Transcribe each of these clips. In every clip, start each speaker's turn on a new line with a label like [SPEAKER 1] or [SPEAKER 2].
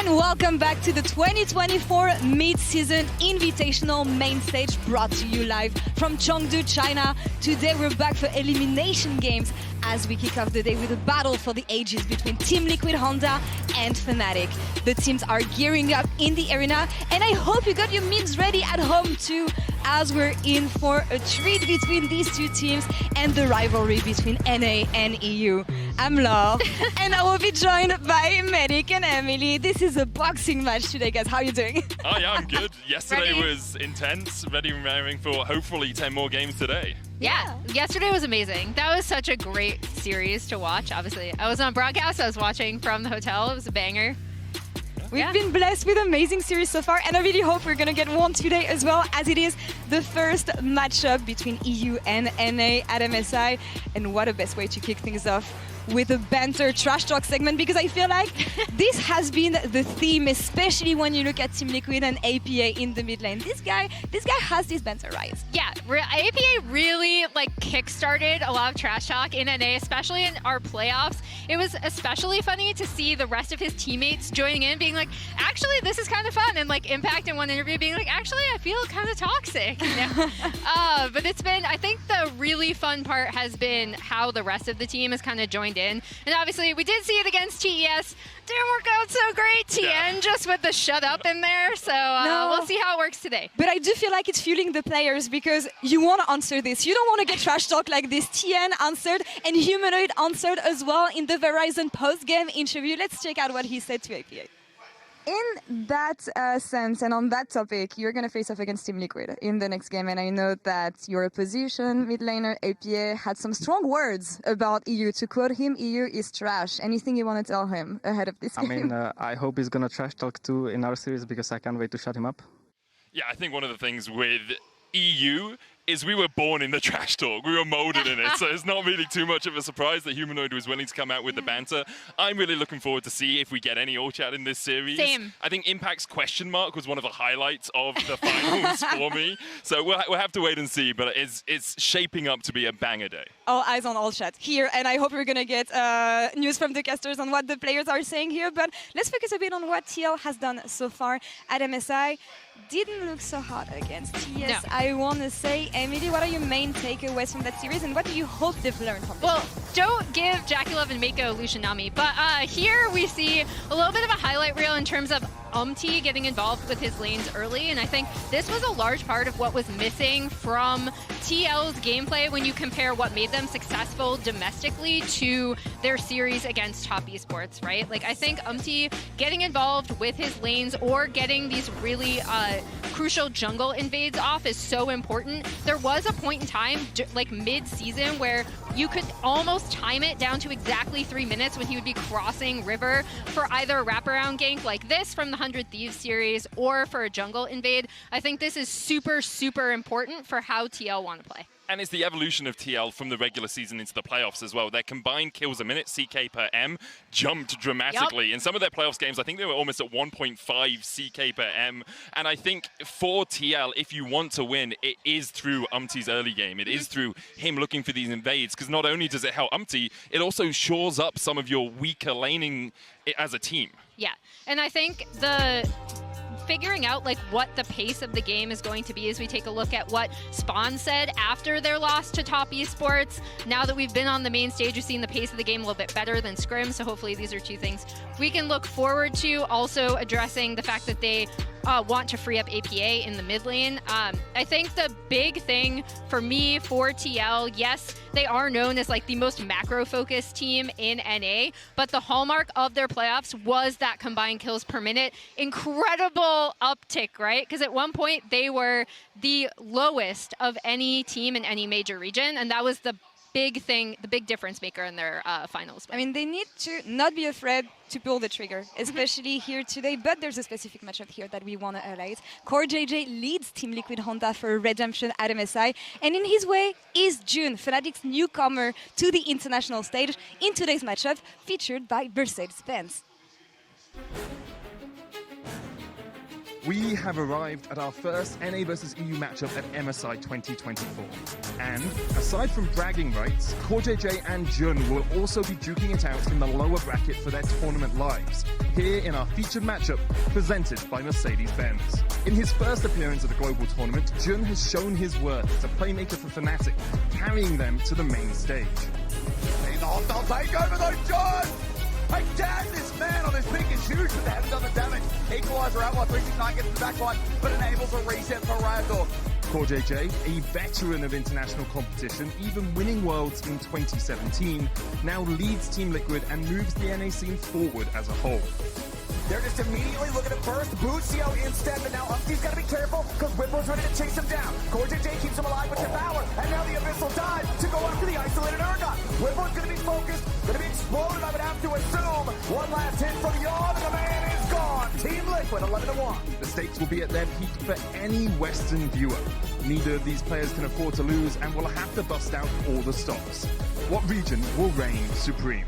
[SPEAKER 1] and welcome back to the 2024 Mid-Season Invitational Main Stage, brought to you live from Chengdu, China. Today we're back for elimination games as we kick off the day with a battle for the ages between Team Liquid Honda and Fnatic. The teams are gearing up in the arena, and I hope you got your memes ready at home too, as we're in for a treat between these two teams and the rivalry between NA and EU. I'm Laure, and I will be joined by Medic and Emily. This is a boxing match today, guys. How are you doing?
[SPEAKER 2] Oh yeah, I'm good. Yesterday was intense, ready for hopefully 10 more games today.
[SPEAKER 3] Yeah, yesterday was amazing. That was such a great series to watch, obviously. I was on broadcast, I was watching from the hotel. It was a banger.
[SPEAKER 1] We've been blessed with amazing series so far, and I really hope we're going to get one today as well, as it is the first matchup between EU and NA at MSI. And what a best way to kick things off with a banter trash talk segment, because I feel like this has been the theme, especially when you look at Team Liquid and APA in the mid lane. This guy has this banter, right?
[SPEAKER 3] Yeah, APA really kick-started a lot of trash talk in NA, especially in our playoffs. It was especially funny to see the rest of his teammates joining in, being like, actually, this is kind of fun. And Impact in one interview being like, actually, I feel kind of toxic. You know? But it's been, I think the really fun part has been how the rest of the team has kind of joined in. And obviously, we did see it against TES. Didn't work out so great. TN just with the shut up in there. So we'll see how it works today.
[SPEAKER 1] But I do feel like it's fueling the players, because you want to answer this. You don't want to get trash talk like this. TN answered, and Humanoid answered as well in the Verizon post-game interview. Let's check out what he said to APA. In that sense, and on that topic, you're going to face off against Team Liquid in the next game, and I know that your opposition, mid laner APA, had some strong words about EU. To quote him, EU is trash. Anything you want to tell him ahead of this game?
[SPEAKER 4] I mean, I hope he's going to trash talk too in our series, because I can't wait to shut him up.
[SPEAKER 2] Yeah, I think one of the things with EU is we were born in the trash talk. We were molded in it, so it's not really too much of a surprise that Humanoid was willing to come out with the banter. I'm really looking forward to see if we get any all chat in this series.
[SPEAKER 3] Same.
[SPEAKER 2] I think Impact's question mark was one of the highlights of the finals for me. So we'll have to wait and see, but it's shaping up to be a banger day.
[SPEAKER 1] All eyes on all chat here, and I hope we're going to get news from the casters on what the players are saying here. But let's focus a bit on what TL has done so far at MSI. Didn't look so hot against TS,
[SPEAKER 3] No.
[SPEAKER 1] I want to say. Emily, what are your main takeaways from that series, and what do you hope they've learned from it?
[SPEAKER 3] Well, don't give Jackie Love and Mako Lucianami, but here we see a little bit of a highlight reel in terms of getting involved with his lanes early, and I think this was a large part of what was missing from TL's gameplay when you compare what made them successful domestically to their series against top esports, right? I think getting involved with his lanes or getting these really crucial jungle invades off is so important. There was a point in time, mid-season, where you could almost time it down to exactly 3 minutes when he would be crossing river for either a wraparound gank like this from the 100 Thieves series or for a jungle invade. I think this is super, super important for how TL want to play.
[SPEAKER 2] And it's the evolution of TL from the regular season into the playoffs as well. Their combined kills a minute, CK per M, jumped dramatically. In some of their playoffs games, I think they were almost at 1.5 CK per M. And I think for TL, if you want to win, it is through Umti's early game. It is through him looking for these invades, because not only does it help Umti, it also shores up some of your weaker laning as a team.
[SPEAKER 3] Yeah, and I think figuring out what the pace of the game is going to be as we take a look at what Spawn said after their loss to top esports. Now that we've been on the main stage, we've seen the pace of the game a little bit better than Scrim, so hopefully these are two things we can look forward to. Also addressing the fact that they want to free up APA in the mid lane. I think the big thing for me for TL, yes, they are known as the most macro-focused team in NA, but the hallmark of their playoffs was that combined kills per minute. Incredible uptick, right? Because at one point they were the lowest of any team in any major region, and that was the big thing, the big difference maker in their finals.
[SPEAKER 1] I mean, they need to not be afraid to pull the trigger, especially here today. But there's a specific matchup here that we want to highlight. Core JJ leads Team Liquid Honda for redemption at MSI, and in his way is June, Fnatic's newcomer to the international stage, in today's matchup featured by Mercedes-Benz.
[SPEAKER 5] We have arrived at our first NA vs EU matchup at MSI 2024. And aside from bragging rights, CoreJJ and Jun will also be duking it out in the lower bracket for their tournament lives, here in our featured matchup presented by Mercedes-Benz. In his first appearance at a global tournament, Jun has shown his worth as a playmaker for Fnatic, carrying them to the main stage.
[SPEAKER 6] The hostile takeover though, Jun! Again, this man on his peak is huge, but they haven't done the damage. Equalizer out while 369 gets the back line, but enables a reset for Razor.
[SPEAKER 5] CoreJJ, a veteran of international competition, even winning Worlds in 2017, now leads Team Liquid and moves the NA scene forward as a whole.
[SPEAKER 6] They're just immediately looking to burst Bucio instead, but now Umpty's got to be careful because Whipple's ready to chase him down. CoreJJ keeps him alive with Devour, and now the Abyssal dive to go after the isolated Urgot. Whipple's going to be focused, going to be exploded, I would have to assume. One last hit from Yawn, and the man is gone. Team Liquid, 11-1.
[SPEAKER 5] The stakes will be at their peak for any Western viewer. Neither of these players can afford to lose and will have to bust out all the stops. What region will reign supreme?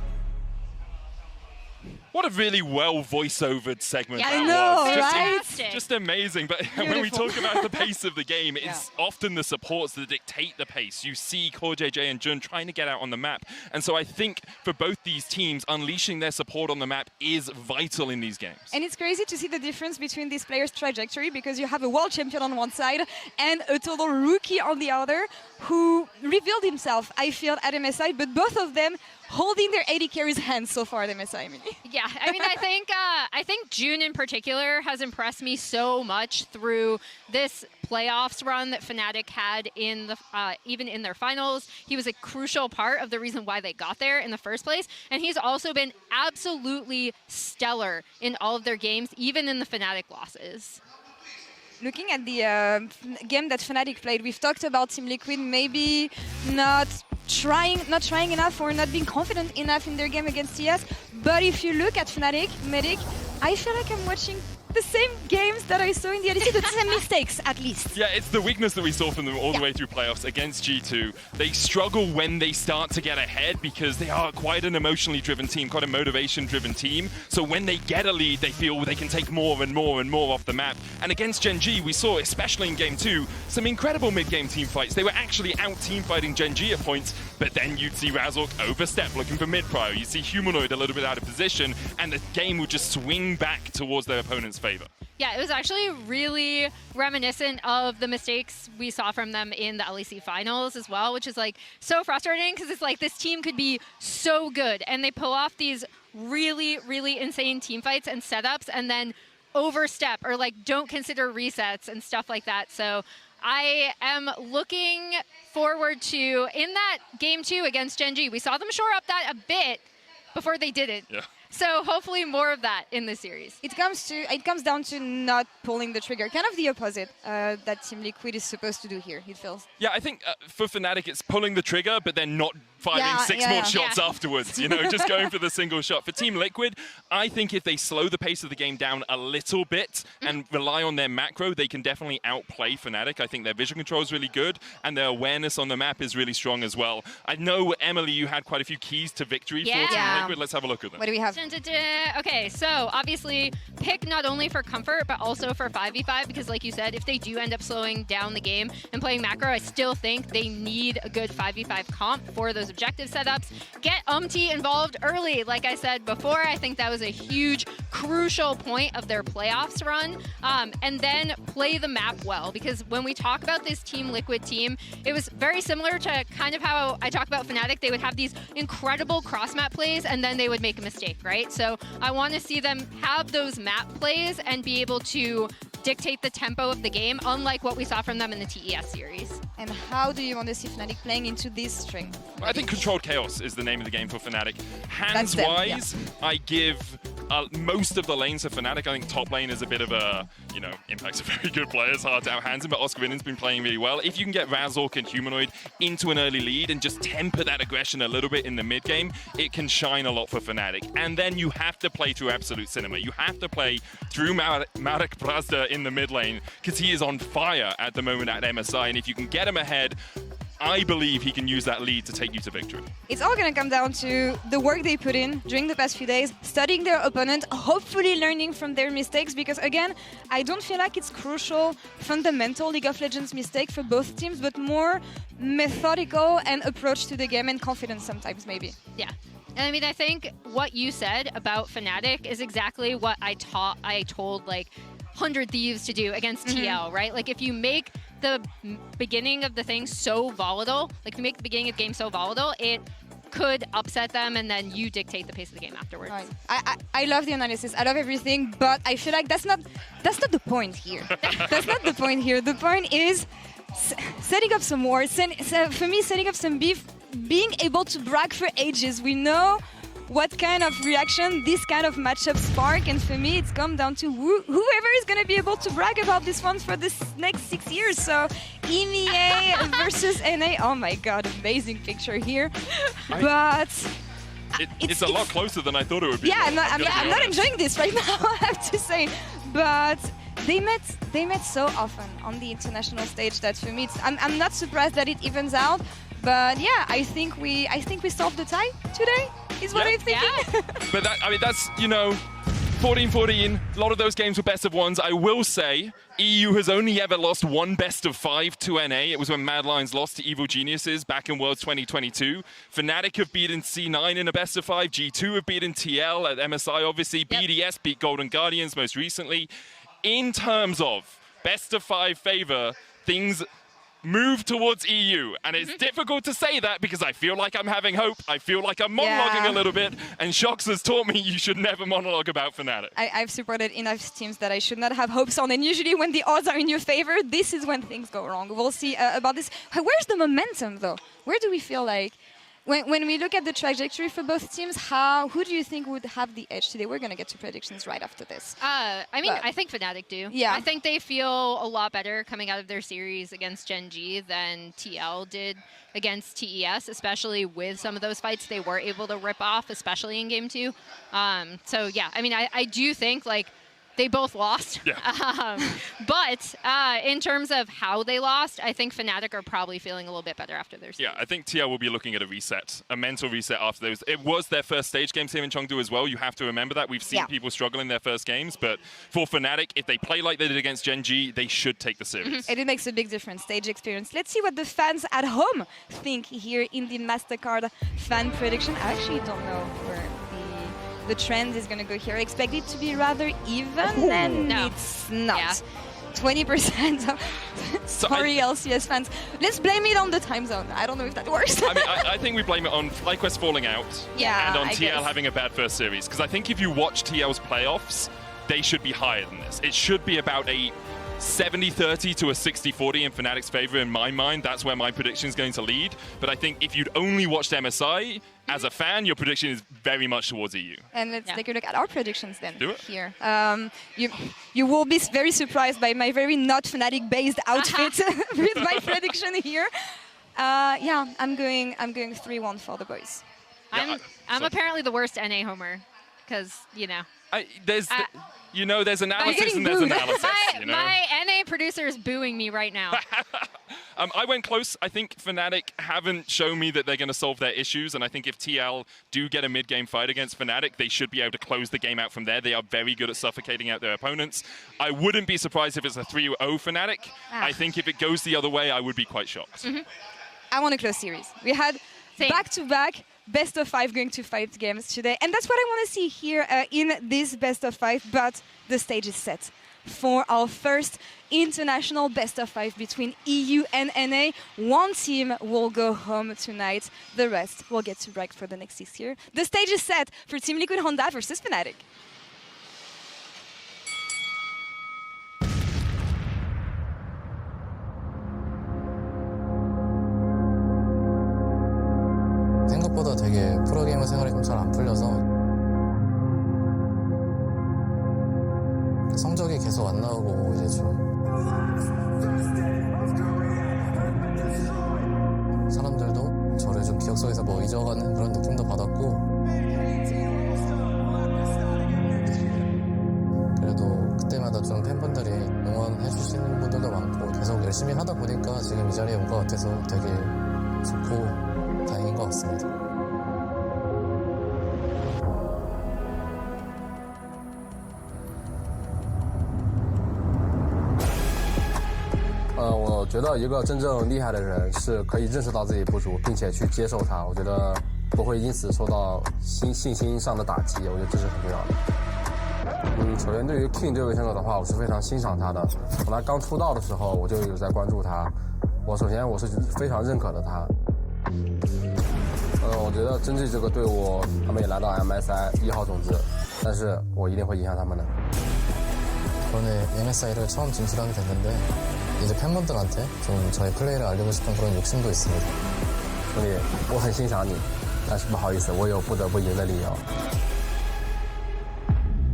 [SPEAKER 2] What a really well voice-overed segment
[SPEAKER 1] Yeah,
[SPEAKER 2] that
[SPEAKER 1] I know,
[SPEAKER 2] was.
[SPEAKER 1] right?
[SPEAKER 2] Just amazing. But when we talk about the pace of the game, it's
[SPEAKER 1] Yeah.
[SPEAKER 2] often the supports that dictate the pace. You see CoreJJ and Jun trying to get out on the map. And so I think for both these teams, unleashing their support on the map is vital in these games.
[SPEAKER 1] And it's crazy to see the difference between these players' trajectory because you have a world champion on one side and a total rookie on the other who revealed himself, I feel, at MSI, but both of them holding their AD carries hands so far at MSI, Emily.
[SPEAKER 3] Yeah, I mean, I think June in particular has impressed me so much through this playoffs run that Fnatic had in the even in their finals. He was a crucial part of the reason why they got there in the first place, and he's also been absolutely stellar in all of their games, even in the Fnatic losses.
[SPEAKER 1] Looking at the game that Fnatic played, we've talked about Team Liquid maybe not trying enough or not being confident enough in their game against TS. But if you look at Fnatic, Medic, I feel like I'm watching the same games that I saw in the Odyssey, the same mistakes at least.
[SPEAKER 2] Yeah, it's the weakness that we saw from them all the way through playoffs against G2. They struggle when they start to get ahead because they are quite an emotionally driven team, quite a motivation-driven team. So when they get a lead, they feel they can take more and more and more off the map. And against Gen G, we saw, especially in Game 2, some incredible mid-game team fights. They were actually out-team fighting Gen G at points, but then you'd see Razork overstep looking for mid-prio. You'd see Humanoid a little bit out of position, and the game would just swing back towards their opponent's favor.
[SPEAKER 3] Yeah, it was actually really reminiscent of the mistakes we saw from them in the LEC finals as well, which is like so frustrating because it's like this team could be so good and they pull off these really, really insane team fights and setups and then overstep or like don't consider resets and stuff like that. So I am looking forward to, in that Game 2 against Gen G, we saw them shore up that a bit before they did it.
[SPEAKER 2] Yeah.
[SPEAKER 3] So hopefully more of that in the series.
[SPEAKER 1] It comes down to not pulling the trigger, kind of the opposite that Team Liquid is supposed to do here, it feels.
[SPEAKER 2] Yeah, I think for Fnatic, it's pulling the trigger, but then not firing six more shots afterwards, you know, just going for the single shot. For Team Liquid, I think if they slow the pace of the game down a little bit and rely on their macro, they can definitely outplay Fnatic. I think their vision control is really good, and their awareness on the map is really strong as well. I know, Emily, you had quite a few keys to victory for Team Liquid. Let's have a look at them.
[SPEAKER 1] What do we have?
[SPEAKER 3] Okay, so obviously pick not only for comfort, but also for 5v5, because like you said, if they do end up slowing down the game and playing macro, I still think they need a good 5v5 comp for those objective setups. Get involved early, like I said before. I think that was a huge, crucial point of their playoffs run. And then play the map well, because when we talk about this Team Liquid team, it was very similar to kind of how I talk about Fnatic. They would have these incredible cross-map plays, and then they would make a mistake, right? So I want to see them have those map plays and be able to dictate the tempo of the game, unlike what we saw from them in the TES series.
[SPEAKER 1] And how do you want to see Fnatic playing into this string?
[SPEAKER 2] I think Controlled Chaos is the name of the game for Fnatic. Hands-wise, I give most of the lanes to Fnatic. I think top lane is a bit of a, you know, Impact's a very good player. It's hard to out-hands him, but Oscar Vinnen's been playing really well. If you can get Razork and Humanoid into an early lead and just temper that aggression a little bit in the mid-game, it can shine a lot for Fnatic. And then you have to play through Absolute Cinema. You have to play through Marek Brazda in the mid lane, because he is on fire at the moment at MSI. And if you can get him ahead, I believe he can use that lead to take you to victory.
[SPEAKER 1] It's all going to come down to the work they put in during the past few days, studying their opponent, hopefully learning from their mistakes, because again, I don't feel like it's crucial, fundamental League of Legends mistake for both teams, but more methodical and approach to the game and confidence sometimes maybe.
[SPEAKER 3] Yeah. And I mean, I think what you said about Fnatic is exactly what I told like 100 Thieves to do against TL, right? Like if you make the beginning of the thing so volatile, like if you make the beginning of the game so volatile, it could upset them and then you dictate the pace of the game afterwards.
[SPEAKER 1] Right. I love the analysis, I love everything, but I feel like that's not the point here. That's not the point here. The point is setting up some wars, for me setting up some beef, being able to brag for ages. We know what kind of reaction this kind of matchup spark, and for me it's come down to whoever is going to be able to brag about this one for this next 6 years. So EMEA versus NA, oh my god, amazing picture here. But
[SPEAKER 2] it's a lot closer than I thought it would be.
[SPEAKER 1] Yeah, I'm not enjoying this right now, I have to say. But they met so often on the international stage that for me I'm not surprised that it evens out. But yeah, I think we solved the tie today, is what I'm thinking.
[SPEAKER 3] Yeah.
[SPEAKER 2] But that's, 14-14, a lot of those games were best of ones. I will say, EU has only ever lost one best of 5 to NA. It was when Mad Lions lost to Evil Geniuses back in Worlds 2022. Fnatic have beaten C9 in a best of 5. G2 have beaten TL at MSI, obviously. Yep. BDS beat Golden Guardians most recently. In terms of best of 5 favor, things move towards EU, and it's difficult to say that because I feel like I'm having hope. I feel like I'm monologuing a little bit, and Shox has taught me you should never monologue about Fnatic.
[SPEAKER 1] I've supported enough teams that I should not have hopes on, and usually when the odds are in your favor, this is when things go wrong. We'll see about this. Where's the momentum, though? Where do we feel like, when we look at the trajectory for both teams, who do you think would have the edge today? We're going to get to predictions right after this.
[SPEAKER 3] I think Fnatic do.
[SPEAKER 1] Yeah.
[SPEAKER 3] I think they feel a lot better coming out of their series against Gen G than TL did against TES, especially with some of those fights they were able to rip off, especially in Game 2. So yeah, I mean, I do think like they both lost. Yeah. But in terms of how they lost, I think Fnatic are probably feeling a little bit better after their series.
[SPEAKER 2] Yeah, I think TL will be looking at a reset, a mental reset after those. It was their first stage games here in Chengdu as well. You have to remember that. We've seen people struggle in their first games, but for Fnatic, if they play like they did against Gen G, they should take the series.
[SPEAKER 1] And it makes a big difference, stage experience. Let's see what the fans at home think here in the MasterCard fan prediction. I actually don't know where the trend is going to go here. I expect it to be rather even, and it's not.
[SPEAKER 3] Yeah.
[SPEAKER 1] 20%. Sorry, LCS fans. Let's blame it on the time zone. I don't know if that works.
[SPEAKER 2] I mean, I think we blame it on FlyQuest falling out and on TL having a bad first series. Because I think if you watch TL's playoffs, they should be higher than this. It should be about a 70-30 to a 60-40 in Fnatic's favor in my mind. That's where my prediction is going to lead. But I think if you'd only watched MSI, as a fan, your prediction is very much towards EU.
[SPEAKER 1] And let's take a look at our predictions then.
[SPEAKER 2] Do it.
[SPEAKER 1] Here. You will be very surprised by my very not Fnatic-based outfit with my prediction here. Yeah, I'm going 3-1 for the boys.
[SPEAKER 3] I'm apparently the worst NA homer because,
[SPEAKER 2] there's analysis and there's analysis.
[SPEAKER 3] My NA producer is booing me right now.
[SPEAKER 2] I went close. I think Fnatic haven't shown me that they're going to solve their issues, and I think if TL do get a mid-game fight against Fnatic, they should be able to close the game out from there. They are very good at suffocating out their opponents. I wouldn't be surprised if it's a 3-0 Fnatic. I think if it goes the other way, I would be quite shocked.
[SPEAKER 1] I want a close series. We had back-to-back best of 5 going to 5 games today, and that's what I want to see here in this best of 5, but the stage is set for our first international best of 5 between EU and NA. One team will go home tonight, the rest will get to brag for the next 6 years. The stage is set for Team Liquid Honda versus Fnatic.
[SPEAKER 7] 생각보다 되게 프로게이머 생활이 좀 잘 안 풀려서 성적이 계속 안 나오고 이제 좀 사람들도 저를 좀 기억 속에서 뭐 잊어가는 그런 느낌도 받았고 그래도 그때마다 좀 팬분들이 응원해 주시는 분들도 많고 계속 열심히 하다 보니까 지금 이 자리에 온 것 같아서 되게 좋고 다행인 것 같습니다. 我觉得一个真正厉害的人是可以认识到自己不足，并且去接受它。我觉得不会因此受到信心上的打击，我觉得这是很重要的。首先对于 King 这位选手的话，我是非常欣赏他的。从他刚出道的时候，我就有在关注他。首先我是非常認可的他。我觉得真治这个队伍，他们也来到 MSI 1号种子，但是我一定会影响他们的。 이번에 MSI를 처음 진출하게 됐는데 이제 팬분들한테 좀 저의 플레이를 알리고 싶은 그런 욕심도 있습니다. 兄弟，我很欣赏你，但是不好意思，我有不得不赢的理由。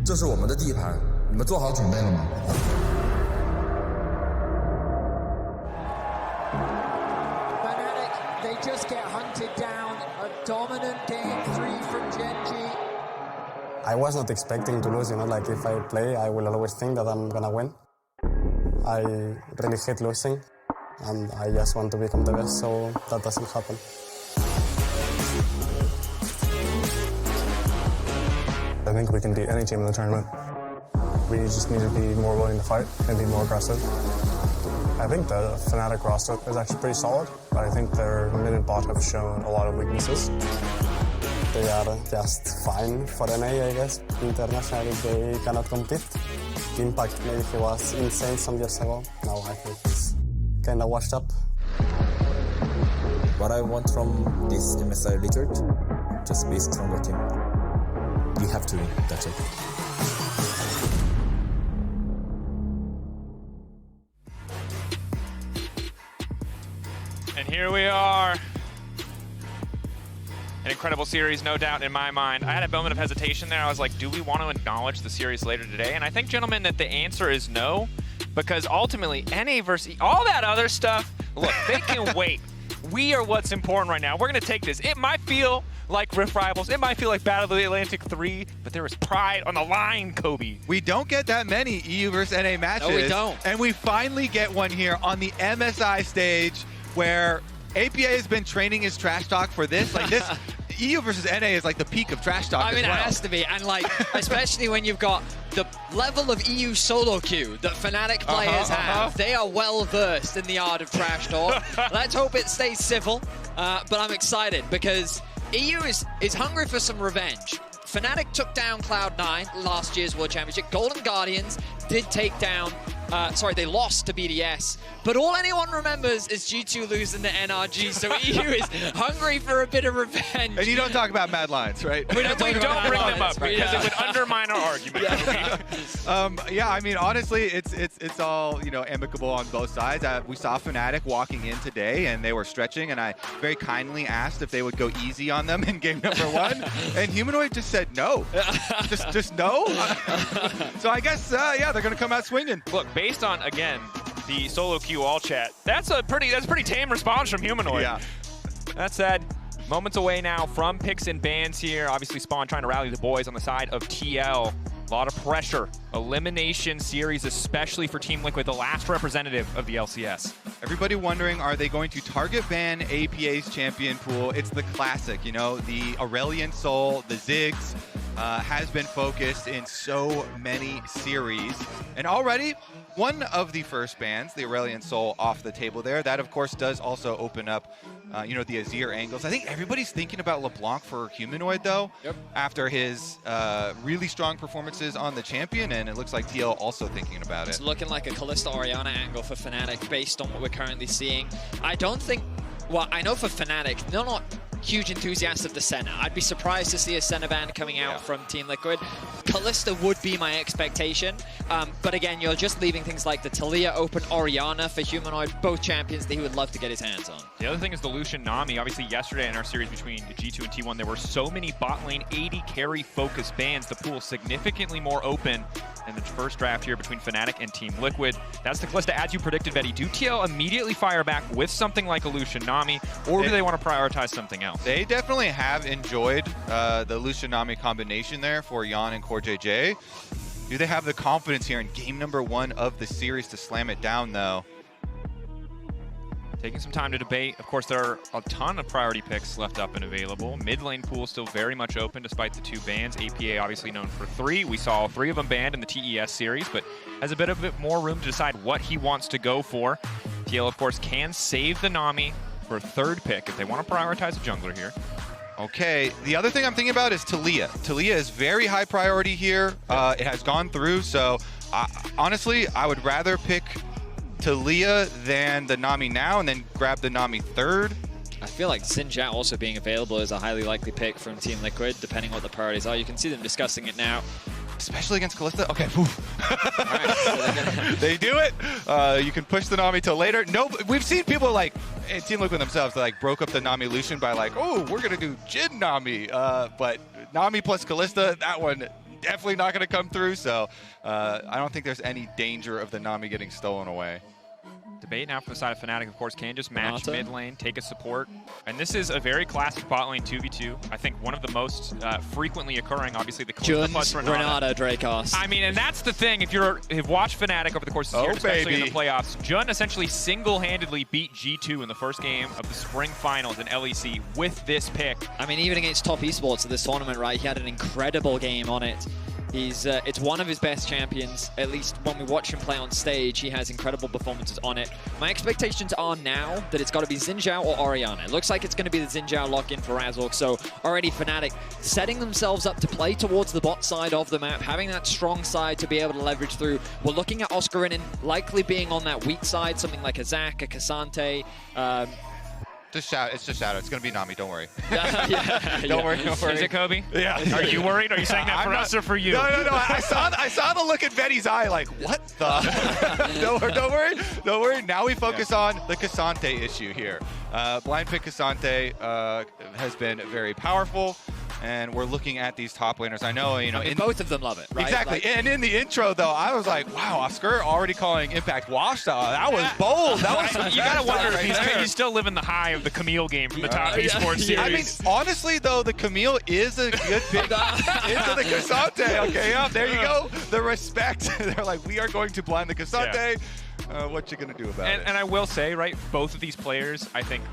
[SPEAKER 8] 这是我们的地盘，你们做好准备了吗？
[SPEAKER 6] Fnatic, they just get hunted down. A dominant game 3 from Genji.
[SPEAKER 9] I was not expecting to lose, like if I play, I will always think that I'm gonna win. I really hate losing, and I just want to become the best, so that doesn't happen. I think we can beat any team in the tournament. We just need to be more willing to fight and be more aggressive. I think the Fnatic roster is actually pretty solid, but I think their mid and bot have shown a lot of weaknesses. They are just fine for NA, I guess. Internationally, they cannot compete. The impact maybe he was insane some years ago. Now I think it's kind of washed up.
[SPEAKER 8] What I want from this MSI result, just be a stronger team. We have to win, that's it.
[SPEAKER 10] And here we are. An incredible series, no doubt, in my mind. I had a moment of hesitation there. I was like, do we want to acknowledge the series later today? And I think, gentlemen, that the answer is no, because ultimately, NA versus all that other stuff, look, they can wait. We are what's important right now. We're going to take this. It might feel like Rift Rivals. It might feel like Battle of the Atlantic 3, but there is pride on the line, Kobe.
[SPEAKER 11] We don't get that many EU versus NA matches.
[SPEAKER 12] No, we don't.
[SPEAKER 11] And we finally get one here on the MSI stage where APA has been training his trash talk for this. Like this, EU versus NA is like the peak of trash talk.
[SPEAKER 12] I mean,
[SPEAKER 11] as well.
[SPEAKER 12] It has to be. And like, especially when you've got the level of EU solo queue that Fnatic players have. They are well versed in the art of trash talk. Let's hope it stays civil. But I'm excited because EU is hungry for some revenge. Fnatic took down Cloud9 last year's World Championship. Golden Guardians did take down, they lost to BDS. But all anyone remembers is G2 losing to NRG, so EU is hungry for a bit of revenge.
[SPEAKER 11] And you don't talk about Mad Lions, right?
[SPEAKER 10] We don't bring them up because it would undermine our argument.
[SPEAKER 11] Yeah, I mean, honestly, it's all, amicable on both sides. We saw Fnatic walking in today, and they were stretching, and I very kindly asked if they would go easy on them in game number 1, and Humanoid just said no. just no? So I guess, yeah, they're going to come out swinging.
[SPEAKER 10] Look, based on, again, the solo queue all chat, that's a pretty tame response from Humanoid.
[SPEAKER 11] Yeah.
[SPEAKER 10] That said, moments away now from picks and bans here. Obviously, Spawn trying to rally the boys on the side of TL. A lot of pressure. Elimination series, especially for Team Liquid, the last representative of the LCS.
[SPEAKER 11] Everybody wondering, are they going to target ban APA's champion pool? It's the classic, the Aurelion Soul, the Ziggs, has been focused in so many series. And already, one of the first bans, the Aurelion Soul, off the table there. That, of course, does also open up, the Azir angles. I think everybody's thinking about LeBlanc for Humanoid, though, after his really strong performances on the champion, and it looks like TL also thinking about it.
[SPEAKER 12] It's looking like a Kalista Orianna angle for Fnatic based on what we're currently seeing. I don't think, well, I know for Fnatic, they're not huge enthusiasts of the Senna. I'd be surprised to see a Senna ban coming out from Team Liquid. Kalista would be my expectation, but again, you're just leaving things like the Taliyah open, Orianna for Humanoid, both champions that he would love to get his hands on.
[SPEAKER 10] The other thing is the Lucian Nami. Obviously, yesterday in our series between G2 and T1, there were so many bot lane 80 carry focused bans. The pool significantly more open in the first draft here between Fnatic and Team Liquid. That's the Kalista, as you predicted, Betty. Do TL immediately fire back with something like a Lucian Nami, or do they want to prioritize something else?
[SPEAKER 11] They definitely have enjoyed the Lucian Nami combination there for Yan and Core JJ. Do they have the confidence here in game number 1 of the series to slam it down, though?
[SPEAKER 10] Taking some time to debate. Of course, there are a ton of priority picks left up and available. Mid lane pool still very much open despite the 2 bans. APA obviously known for 3. We saw all 3 of them banned in the TES series, but has a bit more room to decide what he wants to go for. TL, of course, can save the Nami for a 3rd pick if they want to prioritize a jungler here.
[SPEAKER 11] Okay, the other thing I'm thinking about is Talia. Talia is very high priority here. It has gone through, so honestly, I would rather pick Talia than the Nami now and then grab the Nami 3rd.
[SPEAKER 12] I feel like Xin Zhao also being available is a highly likely pick from Team Liquid, depending what the priorities are. You can see them discussing it now.
[SPEAKER 11] Especially against Kalista. Okay, right, so they do it. You can push the Nami till later. No, we've seen people like Team Liquid themselves that like broke up the Nami Lucian by like, oh, we're gonna do Jhin Nami, but Nami plus Kalista, that one definitely not gonna come through. So I don't think there's any danger of the Nami getting stolen away.
[SPEAKER 10] Debate now from the side of Fnatic, of course, can just match mid lane, take a support. And this is a very classic bot lane 2v2. I think one of the most frequently occurring, obviously, the Kalista plus
[SPEAKER 12] Renata Dracos.
[SPEAKER 10] I mean, and that's the thing. If you've watched Fnatic over the course of the year, especially in the playoffs, Jun essentially single-handedly beat G2 in the first game of the spring finals in LEC with this pick.
[SPEAKER 12] I mean, even against top esports at this tournament, right, he had an incredible game on it. It's one of his best champions, at least when we watch him play on stage. He has incredible performances on it. My expectations are now that it's got to be Xin Zhao or Orianna. It looks like it's going to be the Xin Zhao lock-in for Razork, so already Fnatic setting themselves up to play towards the bot side of the map, having that strong side to be able to leverage through. We're looking at Oscarinin likely being on that weak side, something like a Zac, a Cassante.
[SPEAKER 11] Just shout. It's just Shadow. It's going to be Nami. Don't worry.
[SPEAKER 10] Don't worry. Is it Kobe?
[SPEAKER 11] Yeah.
[SPEAKER 10] Are you worried? Are you saying that for us or for you?
[SPEAKER 11] No. I saw the look in Betty's eye like, what the? Don't worry. Now we focus on the Cassante issue here. Blind pick Cassante has been very powerful. And we're looking at these top laners. I know,
[SPEAKER 12] both of them love it, right?
[SPEAKER 11] Exactly.
[SPEAKER 12] Like,
[SPEAKER 11] and in the intro, though, I was like, wow, Oscar already calling Impact washed. That was bold. That was
[SPEAKER 10] you gotta wonder if he's still living the high of the Camille game from the top esports series.
[SPEAKER 11] I mean, honestly, though, the Camille is a good pick into the Cassante. Okay, there you go. The respect. They're like, we are going to blind the Cassante. What you gonna do about it?
[SPEAKER 10] And I will say, right, both of these players, I think,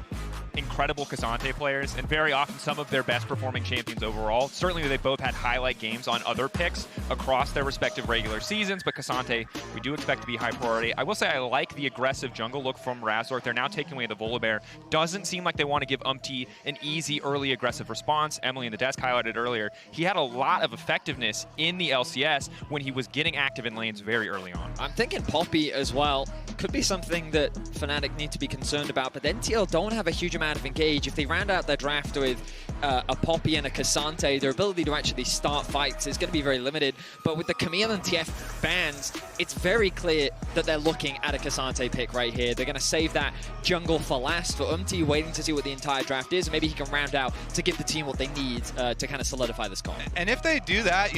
[SPEAKER 10] incredible Cassante players, and very often some of their best performing champions overall. Certainly they both had highlight games on other picks across their respective regular seasons, but Cassante, we do expect to be high priority. I will say I like the aggressive jungle look from Razork. They're now taking away the Volibear. Doesn't seem like they want to give Umti an easy early aggressive response. Emily in the desk highlighted earlier, he had a lot of effectiveness in the LCS when he was getting active in lanes very early on.
[SPEAKER 12] I'm thinking Poppy as well. Could be something that Fnatic need to be concerned about, but then TL don't have a huge amount of engage. If they round out their draft with a Poppy and a Cassante, their ability to actually start fights is going to be very limited. But with the Camille and TF bans, it's very clear that they're looking at a Cassante pick right here. They're going to save that jungle for last for Umti, waiting to see what the entire draft is. Maybe he can round out to give the team what they need to kind of solidify this comp.
[SPEAKER 11] And if they do that,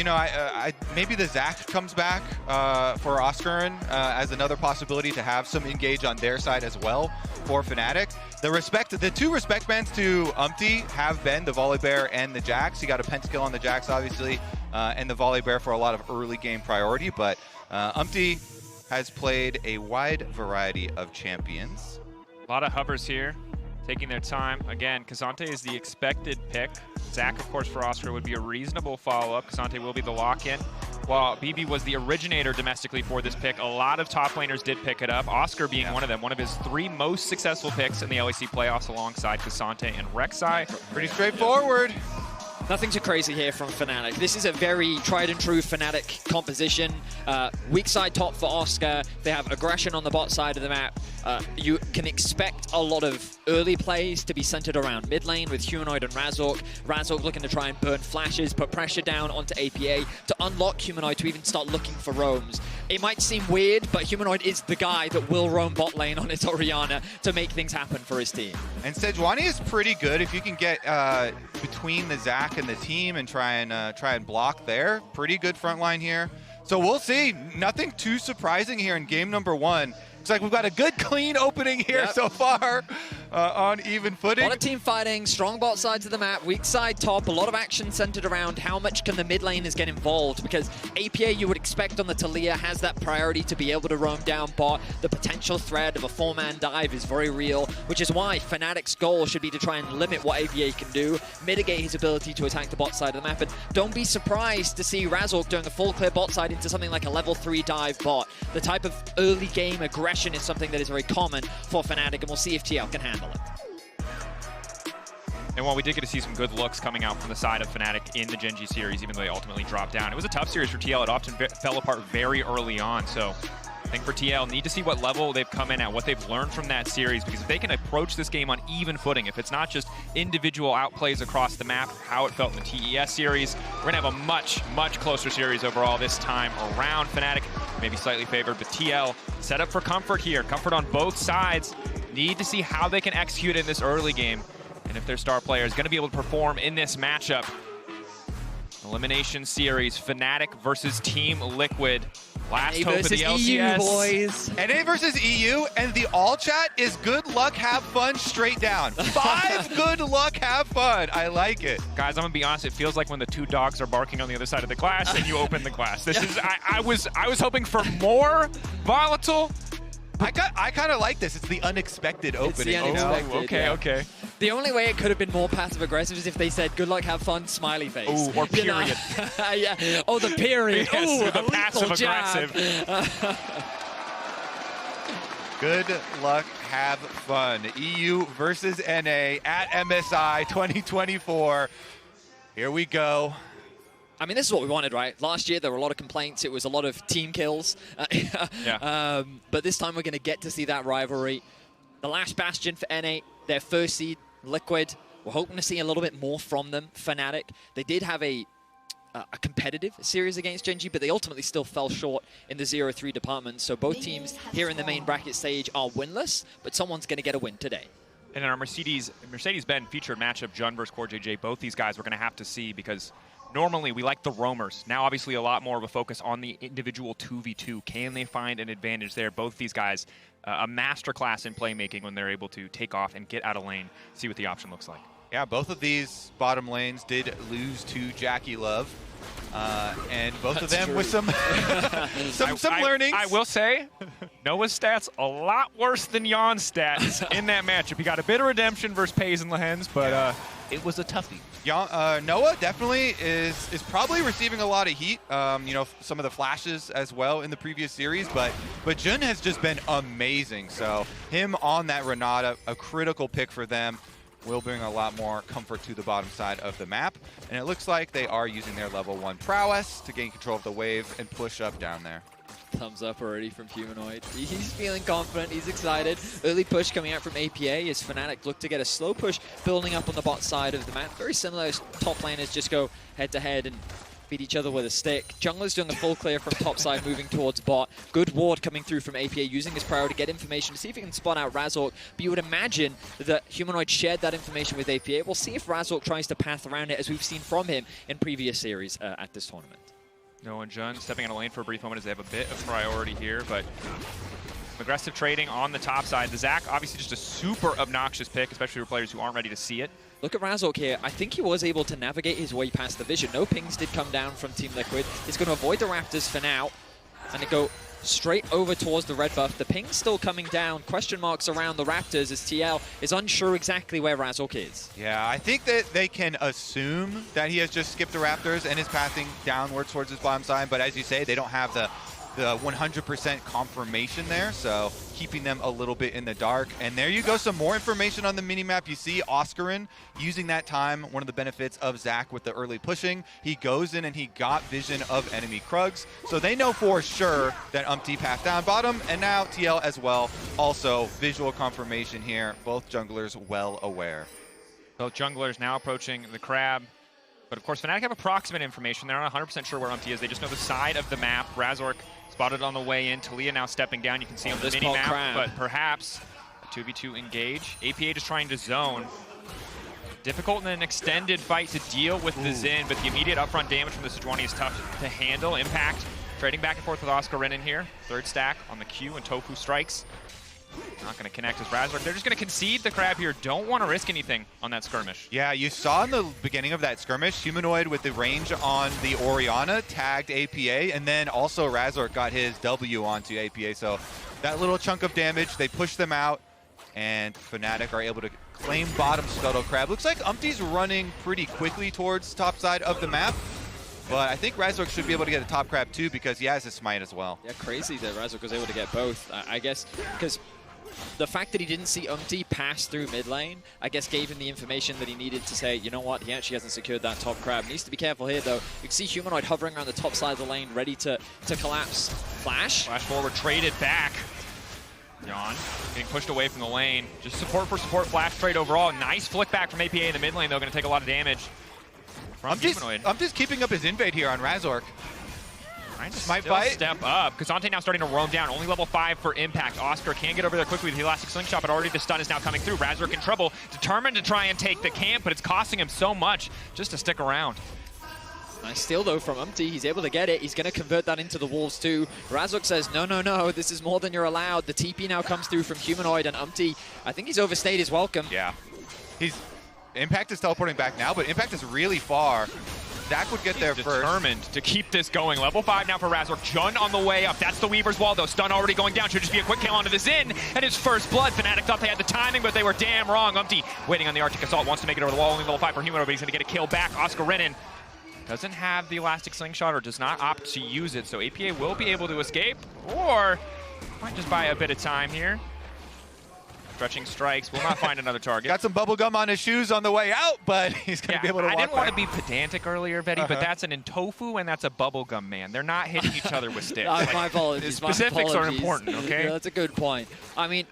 [SPEAKER 11] maybe the Zac comes back for Oscarin as another possibility to have some engage on their side as well for Fnatic. The two respect bans to Umti have been the Volibear and the Jax. He got a pentakill on the Jax, obviously, and the Volibear for a lot of early game priority. But Umti has played a wide variety of champions.
[SPEAKER 10] A lot of hovers here, taking their time. Again, Cassante is the expected pick. Zac, of course, for Oscar would be a reasonable follow-up. Cassante will be the lock-in. While BB was the originator domestically for this pick, a lot of top laners did pick it up, Oscar being one of them, one of his 3 most successful picks in the LEC playoffs alongside Cassante and Rek'Sai.
[SPEAKER 11] Pretty straightforward.
[SPEAKER 12] Nothing too crazy here from Fnatic. This is a very tried and true Fnatic composition. Weak side top for Oscar. They have aggression on the bot side of the map. You can expect a lot of early plays to be centered around mid lane with Humanoid and Razork. Razork looking to try and burn flashes, put pressure down onto APA to unlock Humanoid to even start looking for roams. It might seem weird, but Humanoid is the guy that will roam bot lane on its Orianna to make things happen for his team.
[SPEAKER 11] And Sejuani is pretty good if you can get between the Zac and the team and try and block there. Pretty good front line here. So we'll see. Nothing too surprising here in game number 1. Looks like we've got a good clean opening here so far. on even
[SPEAKER 12] A
[SPEAKER 11] footing.
[SPEAKER 12] lot of team fighting, strong bot sides of the map, weak side top, a lot of action centered around how much can the mid laners get involved, because APA you would expect on the Talia has that priority to be able to roam down bot. The potential threat of a 4-man dive is very real, which is why Fnatic's goal should be to try and limit what APA can do, mitigate his ability to attack the bot side of the map, and don't be surprised to see Razork doing a full clear bot side into something like a level 3 dive bot. The type of early game aggression is something that is very common for Fnatic, and we'll see if TL can handle it.
[SPEAKER 10] And while we did get to see some good looks coming out from the side of Fnatic in the Gen G series, even though they ultimately dropped down, it was a tough series for TL. It often fell apart very early on. So I think for TL, need to see what level they've come in at, what they've learned from that series, because if they can approach this game on even footing, if it's not just individual outplays across the map, how it felt in the TES series, we're going to have a much, much closer series overall this time around. Fnatic maybe slightly favored, but TL set up for comfort here. Comfort on both sides. Need to see how they can execute in this early game, and if their star player is going to be able to perform in this matchup. Elimination series, Fnatic versus Team Liquid. Last hope of the LCS.
[SPEAKER 12] EU, boys.
[SPEAKER 11] NA versus EU, and the all chat is good luck, have fun, straight down. 5 good luck, have fun. I like it.
[SPEAKER 10] Guys, I'm gonna be honest, it feels like when the 2 dogs are barking on the other side of the glass and you open the glass. This is, I was hoping for more volatile.
[SPEAKER 11] I kind of like this. It's the unexpected opening.
[SPEAKER 12] It's the unexpected,
[SPEAKER 10] okay, okay.
[SPEAKER 12] The only way it could have been more passive-aggressive is if they said, good luck, have fun, smiley face.
[SPEAKER 10] Ooh, or period.
[SPEAKER 12] Yeah. Oh, the period.
[SPEAKER 10] Yes,
[SPEAKER 12] Ooh,
[SPEAKER 10] the passive-aggressive.
[SPEAKER 11] Good luck, have fun. EU versus NA at MSI 2024. Here we go.
[SPEAKER 12] I mean, this is what we wanted, right? Last year, there were a lot of complaints. It was a lot of team kills. But this time, we're going to get to see that rivalry. The last bastion for NA, their first seed, Liquid. We're hoping to see a little bit more from them, Fnatic. They did have a competitive series against Gen G, but they ultimately still fell short in the 0-3 department. So both teams here in the main bracket stage are winless, but someone's going to get a win today.
[SPEAKER 10] And in our Mercedes-Benz featured matchup, Jun versus CoreJJ, both these guys we're going to have to see, because normally we like the roamers. Now obviously a lot more of a focus on the individual 2v2. Can they find an advantage there? Both these guys, a masterclass in playmaking when they're able to take off and get out of lane, see what the option looks like.
[SPEAKER 11] Yeah, both of these bottom lanes did lose to Jackie Love. And both of them with some some learnings.
[SPEAKER 10] I will say, Noah's stats a lot worse than Jan's stats in that matchup. He got a bit of redemption versus Pays and Lehens, but it was a toughie.
[SPEAKER 11] Noah definitely is probably receiving a lot of heat. You know, some of the flashes as well in the previous series, but Jun has just been amazing. So him on that Renata, a critical pick for them, will bring a lot more comfort to the bottom side of the map. And it looks like they are using their level 1 prowess to gain control of the wave and push up down there.
[SPEAKER 12] Thumbs up already from Humanoid. He's feeling confident, he's excited. Early push coming out from APA as Fnatic look to get a slow push building up on the bot side of the map. Very similar as top laners just go head-to-head and beat each other with a stick. Jungler's doing a full clear from top side, moving towards bot. Good ward coming through from APA, using his priority to get information to see if he can spot out Razork. But you would imagine that Humanoid shared that information with APA. We'll see if Razork tries to path around it, as we've seen from him in previous series at this tournament.
[SPEAKER 10] Noah and Jun stepping out of lane for a brief moment as they have a bit of priority here, but aggressive trading on the top side. The Zac, obviously just a super obnoxious pick, especially for players who aren't ready to see it.
[SPEAKER 12] Look at Razork here. I think he was able to navigate his way past the vision. No pings did come down from Team Liquid. He's going to avoid the Raptors for now and it go straight over towards the red buff. The ping's still coming down. Question marks around the Raptors as TL is unsure exactly where Razork is.
[SPEAKER 11] Yeah, I think that they can assume that he has just skipped the Raptors and is passing downwards towards his bottom side, but as you say, they don't have the 100% confirmation there, so keeping them a little bit in the dark. And there you go, some more information on the minimap. You see Oscarin using that time, one of the benefits of Zac with the early pushing. He goes in and he got vision of enemy Krugs, so they know for sure that Umpty passed down bottom, and now TL as well. Also, visual confirmation here, both junglers well aware.
[SPEAKER 10] Both junglers now approaching the crab. But of course, Fnatic have approximate information. They're not 100% sure where Umpty is. They just know the side of the map. Razork spotted on the way in. Talia now stepping down. You can see on the mini-map, but perhaps a 2v2 engage. APA just trying to zone. Difficult in an extended fight to deal with the Xin, but the immediate upfront damage from the Sejuani is tough to handle. Impact trading back and forth with Oscar Ren in here. Third stack on the Q, and Tofu strikes. Not going to connect as Razork. They're just going to concede the crab here. Don't want to risk anything on that skirmish.
[SPEAKER 11] Yeah, you saw in the beginning of that skirmish, Humanoid with the range on the Orianna tagged APA, and then also Razork got his W onto APA. So that little chunk of damage, they push them out, and Fnatic are able to claim bottom Scuttle Crab. Looks like Umpty's running pretty quickly towards top side of the map. But I think Razork should be able to get a top crab too because he has a smite as well.
[SPEAKER 12] Yeah, crazy that Razork was able to get both. I guess because the fact that he didn't see Umpty pass through mid lane, I guess gave him the information that he needed to say, you know what, he actually hasn't secured that top crab. Needs to be careful here though. You can see Humanoid hovering around the top side of the lane, ready to collapse. Flash.
[SPEAKER 10] Flash forward, traded back. Yon getting pushed away from the lane. Just support for support, flash trade overall. Nice flick back from APA in the mid lane though, going to take a lot of damage.
[SPEAKER 11] I'm just keeping up his invade here on Razork.
[SPEAKER 10] Trying to step up. Kazante now starting to roam down. Only level 5 for impact. Oscar can get over there quickly with the elastic slingshot, but already the stun is now coming through. Razork in trouble. Determined to try and take the camp, but it's costing him so much just to stick around.
[SPEAKER 12] Nice steal though from Umpty. He's able to get it. He's going to convert that into the Wolves too. Razork says, no, no, no, this is more than you're allowed. The TP now comes through from Humanoid, and Umpty, I think he's overstayed his welcome.
[SPEAKER 11] Yeah. Impact is teleporting back now, but Impact is really far. Zach would get there first.
[SPEAKER 10] Determined to keep this going. Level 5 now for Razork. Jun on the way up. That's the Weaver's Wall, though. Stun already going down. Should just be a quick kill onto the Xin. And his first blood. Fnatic thought they had the timing, but they were damn wrong. Umpty waiting on the Arctic Assault. Wants to make it over the wall. Only level 5 for Humanoid, but he's going to get a kill back. Oscar Renin doesn't have the elastic slingshot or does not opt to use it, so APA will be able to escape, or might just buy a bit of time here. Stretching strikes, will not find another target.
[SPEAKER 11] Got some bubble gum on his shoes on the way out, but he's going to be able to walk
[SPEAKER 10] I didn't want to
[SPEAKER 11] back.
[SPEAKER 10] be pedantic earlier, Betty, but that's an Intofu and that's a bubblegum man. They're not hitting each other with sticks.
[SPEAKER 12] My apologies.
[SPEAKER 10] The specifics are important, okay?
[SPEAKER 12] Yeah, that's a good point. I mean,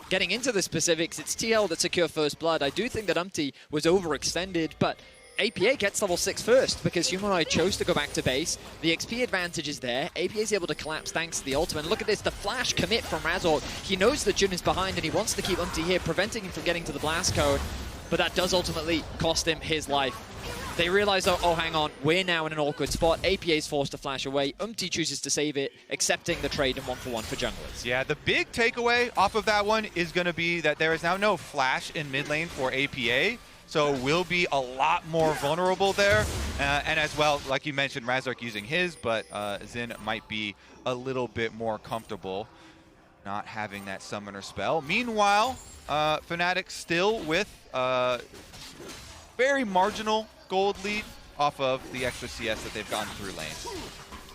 [SPEAKER 12] getting into the specifics, it's TL that secure first blood. I do think that Umpty was overextended, but APA gets level 6 first because Humanoid chose to go back to base. The XP advantage is there. APA is able to collapse thanks to the ultimate. And look at this, the flash commit from Razork. He knows that Jun is behind and he wants to keep Umpty here, preventing him from getting to the blast code. But that does ultimately cost him his life. They realize, oh, hang on, we're now in an awkward spot. APA is forced to flash away. Umpty chooses to save it, accepting the trade in 1-for-1 for junglers.
[SPEAKER 11] Yeah, the big takeaway off of that one is going to be that there is now no flash in mid lane for APA. So we'll be a lot more vulnerable there. And as well, like you mentioned, Razork using his, but Xin might be a little bit more comfortable not having that summoner spell. Meanwhile, Fnatic still with very marginal gold lead off of the extra CS that they've gotten through lanes.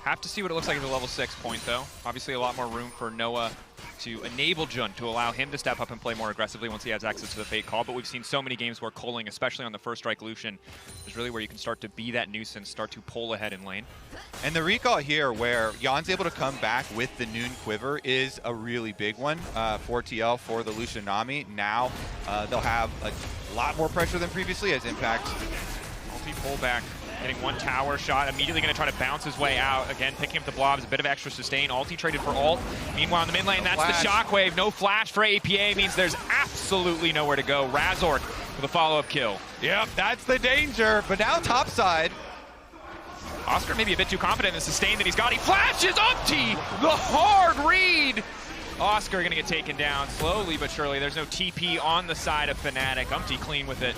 [SPEAKER 10] Have to see what it looks like at the level 6 point, though. Obviously, a lot more room for Noah to enable Jun, to allow him to step up and play more aggressively once he has access to the Fate Call. But we've seen so many games where culling, especially on the first strike Lucian, is really where you can start to be that nuisance, start to pull ahead in lane.
[SPEAKER 11] And the recall here where Jan's able to come back with the Noon Quiver is a really big one for TL, for the Lucian Nami. Now they'll have a lot more pressure than previously as Impact.
[SPEAKER 10] Multi-pullback. Getting one tower shot, immediately going to try to bounce his way out. Again, picking up the blobs, a bit of extra sustain. Ulti traded for ult. Meanwhile, in the mid lane, that's the shockwave. No flash for APA means there's absolutely nowhere to go. Razork with a follow-up kill.
[SPEAKER 11] Yep, that's the danger. But now topside.
[SPEAKER 10] Oscar maybe a bit too confident in the sustain that he's got. He flashes Umpty! The hard read! Oscar going to get taken down slowly but surely. There's no TP on the side of Fnatic. Umpty clean with it.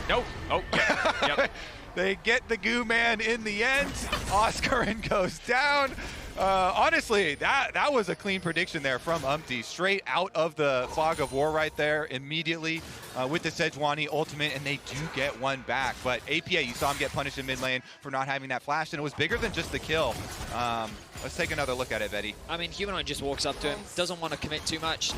[SPEAKER 10] Nope. Oh, yeah. Yep.
[SPEAKER 11] They get the goo man in the end. Oscarin goes down. Honestly, that was a clean prediction there from Umpty. Straight out of the fog of war right there immediately with the Sejuani ultimate, and they do get one back. But APA, you saw him get punished in mid lane for not having that flash, and it was bigger than just the kill. Let's take another look at it, Betty.
[SPEAKER 12] I mean, Humanoid just walks up to him, doesn't want to commit too much,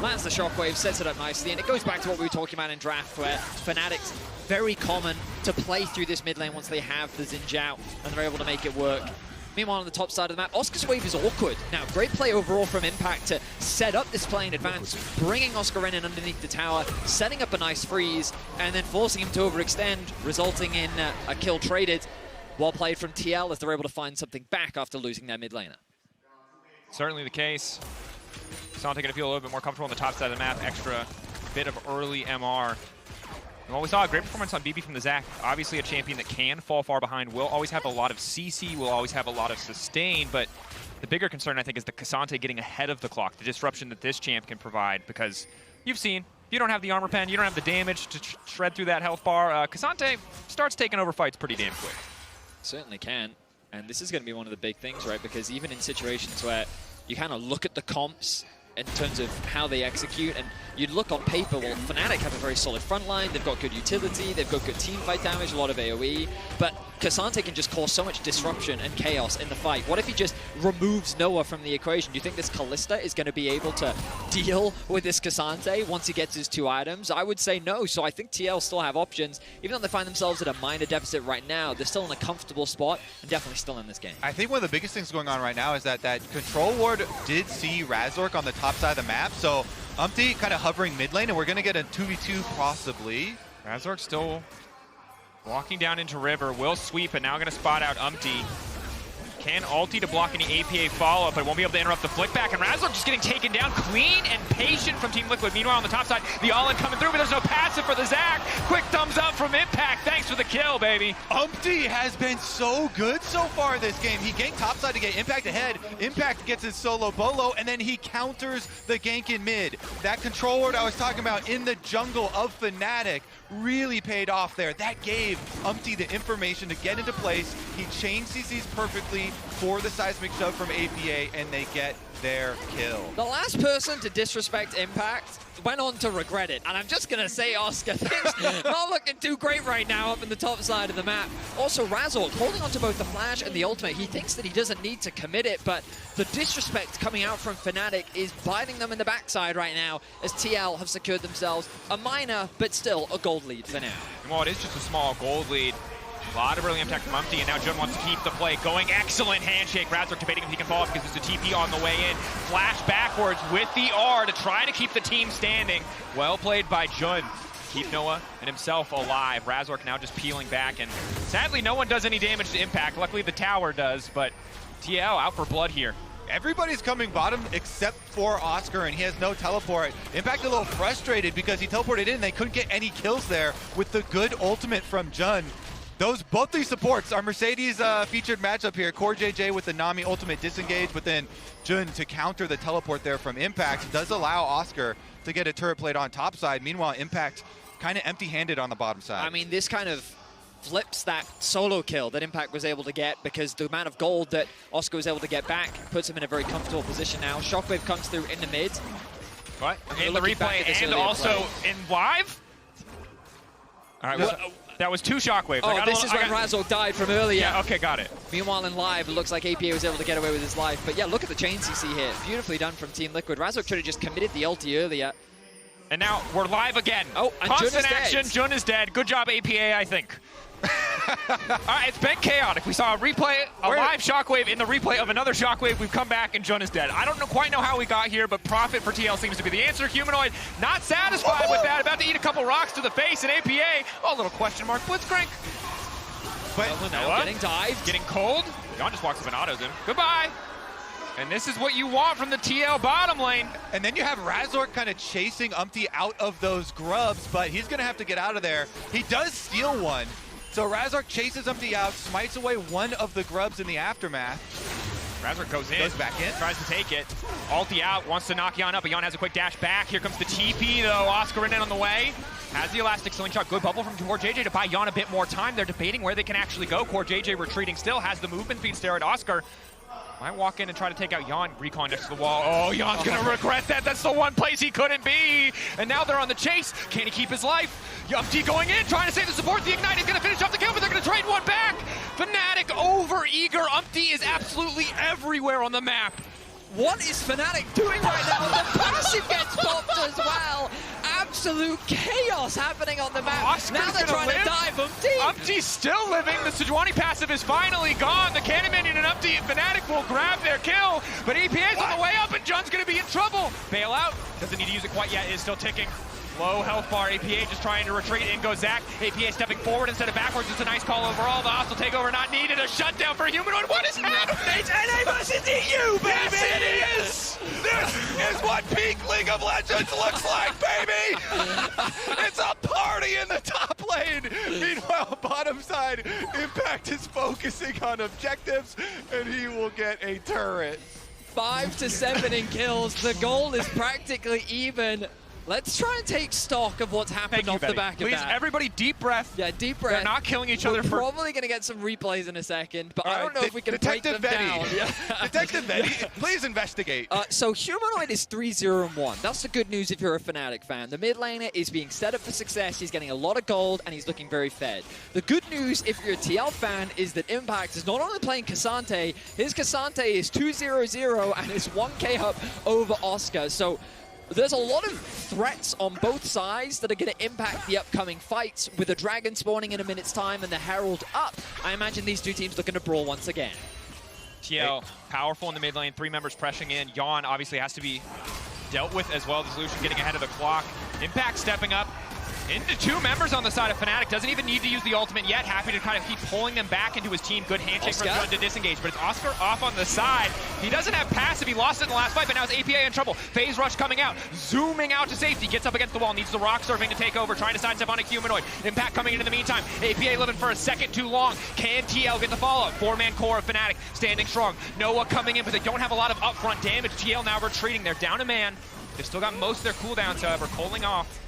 [SPEAKER 12] lands the shockwave, sets it up nicely, and it goes back to what we were talking about in draft, where Fnatic's very common to play through this mid lane once they have the Xin Zhao, and they're able to make it work. Meanwhile, on the top side of the map, Oscar's wave is awkward. Now, great play overall from Impact to set up this play in advance, bringing Oscar Renin underneath the tower, setting up a nice freeze, and then forcing him to overextend, resulting in a kill traded. Well played from TL as they're able to find something back after losing their mid laner.
[SPEAKER 10] Certainly the case. Sante going to feel a little bit more comfortable on the top side of the map. Extra bit of early MR. Well, we saw a great performance on BB from the Zac. Obviously a champion that can fall far behind, will always have a lot of CC, will always have a lot of sustain, but The bigger concern, I think, is the K'Sante getting ahead of the clock, the disruption that this champ can provide, because you've seen, you don't have the armor pen, you don't have the damage to shred through that health bar. K'Sante starts taking over fights pretty damn quick.
[SPEAKER 12] Certainly can. And this is going to be one of the big things, right? Because even in situations where you kind of look at the comps in terms of how they execute, and you'd look on paper, well, Fnatic have a very solid front line, they've got good utility, they've got good team fight damage, a lot of AoE, but K'Sante can just cause so much disruption and chaos in the fight. What if he just removes Noah from the equation? Do you think this Kalista is going to be able to deal with this K'Sante once he gets his 2 items? I would say no, so I think TL still have options. Even though they find themselves at a minor deficit right now, they're still in a comfortable spot and definitely still in this game.
[SPEAKER 11] I think one of the biggest things going on right now is that control ward did see Razork on the top side of the map, so Umpty kind of hovering mid lane, and we're going to get a 2v2 possibly.
[SPEAKER 10] Razork still walking down into River, will sweep, and now going to spot out Umpty. Can ulti to block any APA follow-up, but won't be able to interrupt the flick back, and Razork just getting taken down clean and patient from Team Liquid. Meanwhile, on the top side, the all-in coming through, but there's no passive for the Zac. Quick thumbs up from Impact. Thanks for the kill, baby.
[SPEAKER 11] Umpty has been so good so far this game. He ganked topside to get Impact ahead. Impact gets his solo bolo, and then he counters the gank in mid. That control ward I was talking about in the jungle of Fnatic really paid off there. That gave Umpty the information to get into place. He chained CCs perfectly for the seismic shove from APA, and they get their kill.
[SPEAKER 12] The last person to disrespect Impact went on to regret it, and I'm just gonna say, Oscar, things not looking too great right now up in the top side of the map. Also, Razork holding onto both the flash and the ultimate. He thinks that he doesn't need to commit it, but the disrespect coming out from Fnatic is biting them in the backside right now, as TL have secured themselves a minor, but still a gold lead for now.
[SPEAKER 10] And while it is just a small gold lead, a lot of early impact from Umpty, and now Jun wants to keep the play going. Excellent handshake. Razork debating if he can fall off because there's a TP on the way in. Flash backwards with the R to try to keep the team standing. Well played by Jun. Keep Noah and himself alive. Razork now just peeling back, and sadly no one does any damage to Impact. Luckily the tower does, but TL out for blood here.
[SPEAKER 11] Everybody's coming bottom except for Oscar, and he has no teleport. Impact a little frustrated because he teleported in. They couldn't get any kills there with the good ultimate from Jun. Both these supports are Mercedes featured matchup here. Core JJ with the Nami ultimate disengage, but then Jun to counter the teleport there from Impact does allow Oscar to get a turret plate on top side. Meanwhile, Impact kind of empty-handed on the bottom side.
[SPEAKER 12] I mean, this kind of flips that solo kill that Impact was able to get, because the amount of gold that Oscar was able to get back puts him in a very comfortable position now. Shockwave comes through in the mid.
[SPEAKER 10] What? In the replay and also in live? All right, well, that was 2 shockwaves.
[SPEAKER 12] Oh, this is when Razork died from earlier.
[SPEAKER 10] Yeah, okay, got it.
[SPEAKER 12] Meanwhile, in live, it looks like APA was able to get away with his life. But yeah, look at the chain CC here. Beautifully done from Team Liquid. Razork should have just committed the ulti earlier.
[SPEAKER 10] And now we're live again.
[SPEAKER 12] Oh, and
[SPEAKER 10] constant action. Jun is dead. Good job, APA, I think. All right, it's been chaotic. We saw a replay, a live shockwave in the replay of another shockwave. We've come back and Jun is dead. I don't quite know how we got here, but profit for TL seems to be the answer. Humanoid not satisfied with that. About to eat a couple rocks to the face, and APA, oh, little question mark. Blitzcrank. But
[SPEAKER 12] Noah getting dived.
[SPEAKER 10] Getting cold. Jan just walks up and autos him. Goodbye. And this is what you want from the TL bottom lane.
[SPEAKER 11] And then you have Razork kind of chasing Umpty out of those grubs, but he's going to have to get out of there. He does steal one. So Razork chases Umpty out, smites away one of the grubs in the aftermath.
[SPEAKER 10] Razork goes in.
[SPEAKER 11] Goes back in.
[SPEAKER 10] Tries to take it. Ulti out, wants to knock Jan up, but Jan has a quick dash back. Here comes the TP, though. Oscar in on the way. Has the elastic slingshot. Good bubble from Core JJ to buy Jan a bit more time. They're debating where they can actually go. Core JJ retreating still, has the movement feed stare at Oscar. Might walk in and try to take out Jan. Recon next to the wall. Oh, Jan's gonna regret that. That's the one place he couldn't be. And now they're on the chase. Can he keep his life? Umpty going in, trying to save the support. The Ignite is gonna finish off the kill, but they're gonna trade one back. Fnatic over eager. Umpty is absolutely everywhere on the map.
[SPEAKER 12] What is Fnatic doing right now? The passive gets popped as well. Absolute chaos happening on the map.
[SPEAKER 10] Oscar's
[SPEAKER 12] now they're trying to dive Umpty.
[SPEAKER 10] Umpty's still living. The Sejuani passive is finally gone. The Cannon Minion and Umpty and Fnatic will grab their kill, but EPA's on the way up and Jun's gonna be in trouble. Bailout, doesn't need to use it quite yet, is still ticking. Low health bar, APA just trying to retreat. In goes Zac. APA stepping forward instead of backwards. It's a nice call overall. The hostile takeover not needed. A shutdown for Humanoid. What is happening?
[SPEAKER 11] It's NA versus EU, baby!
[SPEAKER 10] Yes, it is!
[SPEAKER 11] This is what peak League of Legends looks like, baby! It's a party in the top lane! lane. Meanwhile, bottom side, Impact is focusing on objectives, and he will get a turret.
[SPEAKER 12] 5 to 7 in kills. The goal is practically even. Let's try and take stock of what's happened off the back of that.
[SPEAKER 10] Please, everybody, deep breath.
[SPEAKER 12] Yeah, deep breath.
[SPEAKER 10] They're not killing each other
[SPEAKER 12] We're
[SPEAKER 10] for...
[SPEAKER 12] probably going to get some replays in a second, but I don't know if we can
[SPEAKER 11] Detective
[SPEAKER 12] break them
[SPEAKER 11] Betty.
[SPEAKER 12] down.
[SPEAKER 11] Detective Betty, please investigate.
[SPEAKER 12] So Humanoid is 3-0-1. That's the good news if you're a Fnatic fan. The mid laner is being set up for success. He's getting a lot of gold, and he's looking very fed. The good news if you're a TL fan is that Impact is not only playing Cassante, his Cassante is 2-0-0 and is 1k up over Oscar. So there's a lot of threats on both sides that are going to impact the upcoming fights. With the Dragon spawning in a minute's time and the Herald up, I imagine these two teams looking to brawl once again.
[SPEAKER 10] TL, powerful in the mid lane, 3 members pressing in. Yawn obviously has to be dealt with as well. The solution getting ahead of the clock. Impact stepping up into 2 members on the side of Fnatic. Doesn't even need to use the ultimate yet. Happy to kind of keep pulling them back into his team. Good handshake from Jun to disengage, but it's Oscar off on the side. He doesn't have passive. He lost it in the last fight, but now it's APA in trouble. Phase Rush coming out, zooming out to safety. Gets up against the wall, needs the rock surfing to take over, trying to sidestep on a Humanoid. Impact coming in the meantime. APA living for a second too long. Can TL get the follow-up? 4-man core of Fnatic standing strong. Noah coming in, but they don't have a lot of upfront damage. TL now retreating. They're down a man. They've still got most of their cooldowns, however, cooling off.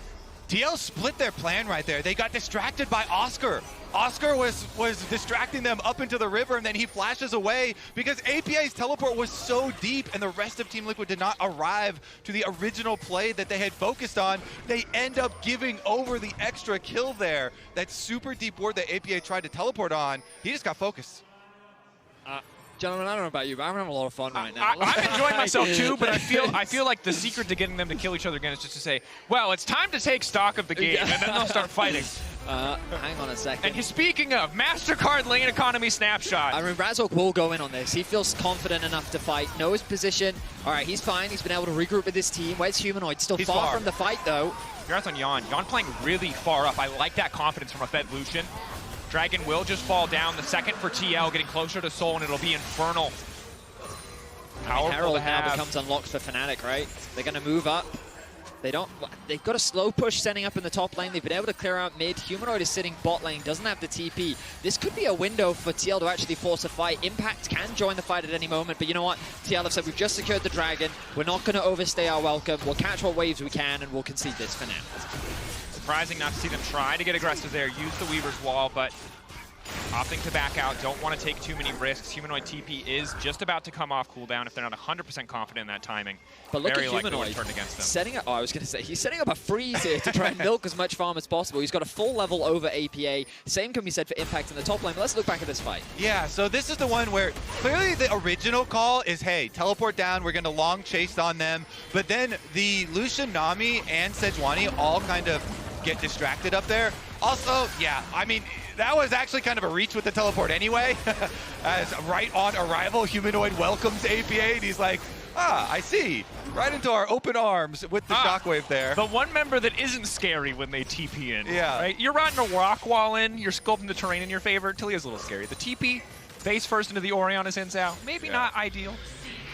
[SPEAKER 11] TL split their plan right there. They got distracted by Oscar. Oscar was distracting them up into the river, and then he flashes away because APA's teleport was so deep and the rest of Team Liquid did not arrive to the original play that they had focused on. They end up giving over the extra kill there. That super deep ward that APA tried to teleport on, he just got focused.
[SPEAKER 12] Gentlemen, I don't know about you, but I'm having a lot of fun right now.
[SPEAKER 10] I'm enjoying myself too, but I feel like the secret to getting them to kill each other again is just to say, well, it's time to take stock of the game, and then they'll start fighting.
[SPEAKER 12] Hang on a second.
[SPEAKER 10] And speaking of, MasterCard lane economy snapshot.
[SPEAKER 12] I mean, Razork will go in on this. He feels confident enough to fight, know his position. All right, he's fine. He's been able to regroup with his team. Where's Humanoid? Still far from the fight, though.
[SPEAKER 10] Congrats on Yawn. Yawn playing really far up. I like that confidence from a fed Lucian. Dragon will just fall down. The second for TL, getting closer to Soul, and it'll be Infernal. Powerful
[SPEAKER 12] Herald
[SPEAKER 10] to
[SPEAKER 12] now
[SPEAKER 10] have.
[SPEAKER 12] becomes unlocked for Fnatic, right? They're going to move up. They've got a slow push setting up in the top lane. They've been able to clear out mid. Humanoid is sitting bot lane, doesn't have the TP. This could be a window for TL to actually force a fight. Impact can join the fight at any moment, but you know what? TL have said we've just secured the Dragon. We're not going to overstay our welcome. We'll catch what waves we can, and we'll concede this for now.
[SPEAKER 10] Surprising not to see them try to get aggressive there. Use the Weaver's Wall, but opting to back out. Don't want to take too many risks. Humanoid TP is just about to come off cooldown if they're not 100% confident in that timing.
[SPEAKER 12] But look
[SPEAKER 10] Very
[SPEAKER 12] at
[SPEAKER 10] likely
[SPEAKER 12] Humanoid
[SPEAKER 10] turn against them.
[SPEAKER 12] setting up. Oh, I was going to say he's setting up a freeze here to try and milk as much farm as possible. He's got a full level over APA. Same can be said for Impact in the top lane. But let's look back at this fight.
[SPEAKER 11] Yeah, so this is the one where clearly the original call is, hey, teleport down, we're going to long chase on them. But then the Lucian, Nami, and Sejuani all kind of get distracted up there. Also, yeah, I mean, that was actually kind of a reach with the teleport anyway. As right on arrival, Humanoid welcomes APA, and he's like, I see. Right into our open arms with the shockwave there.
[SPEAKER 10] The one member that isn't scary when they TP in.
[SPEAKER 11] Yeah.
[SPEAKER 10] Right? You're riding a rock wall in, you're sculpting the terrain in your favor. Talia's a little scary. The TP, face first into the Orianna Sensao, maybe not ideal.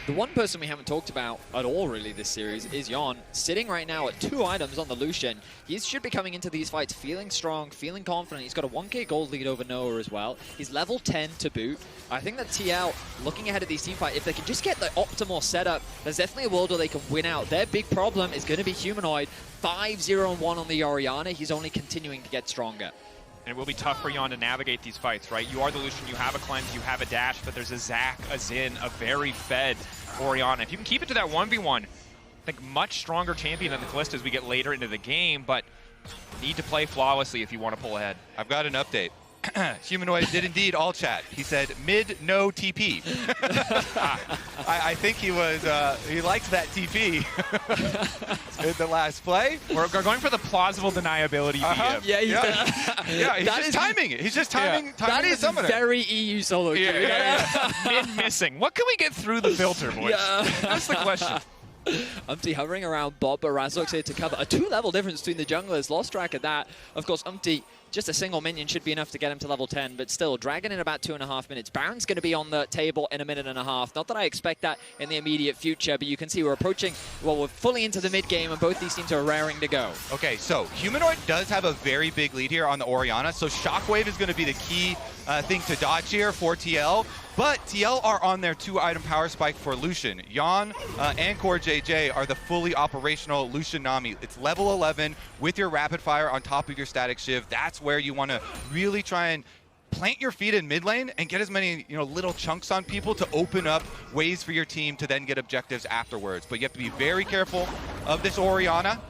[SPEAKER 12] The one person we haven't talked about at all really this series is Yawn, sitting right now at 2 items on the Lucian. He should be coming into these fights feeling strong, feeling confident. He's got a 1k gold lead over Noah as well. He's level 10 to boot. I think that TL, looking ahead at these team fights, if they can just get the optimal setup, there's definitely a world where they can win out. Their big problem is going to be Humanoid. 5-0-1 on the Orianna. He's only continuing to get stronger.
[SPEAKER 10] And it will be tough for Yawn to navigate these fights, right? You are the Lucian, you have a cleanse, you have a dash, but there's a Zac, a Xin, a very fed Orianna. If you can keep it to that 1v1, I think much stronger champion than the Kalista as we get later into the game, but need to play flawlessly if you want to pull ahead.
[SPEAKER 11] I've got an update. Humanoid did indeed all chat. He said mid no TP. I think he liked that TP in the last play.
[SPEAKER 10] We're going for the plausible deniability DM.
[SPEAKER 12] Yeah,
[SPEAKER 11] he's just timing it. He's just timing
[SPEAKER 12] that
[SPEAKER 11] the
[SPEAKER 12] is
[SPEAKER 11] summoner.
[SPEAKER 12] very EU solo queue.
[SPEAKER 10] Mid missing. What can we get through the filter, boys? That's the question.
[SPEAKER 12] Umpty hovering around Bob, but Razork's here to cover. A 2-level difference between the junglers. Lost track of that. Of course, Umpty just a single minion should be enough to get him to level 10, but still, Dragon in about 2.5 minutes. Baron's going to be on the table in a minute and a half. Not that I expect that in the immediate future, but you can see we're approaching, well, we're fully into the mid-game, and both these teams are raring to go.
[SPEAKER 11] Okay, so Humanoid does have a very big lead here on the Orianna, so Shockwave is going to be the key thing to dodge here for TL. But TL are on their 2-item power spike for Lucian. Yon and Core JJ are the fully operational Lucian Nami. It's level 11 with your rapid fire on top of your static shiv. That's where you want to really try and plant your feet in mid lane and get as many little chunks on people to open up ways for your team to then get objectives afterwards. But you have to be very careful of this Orianna.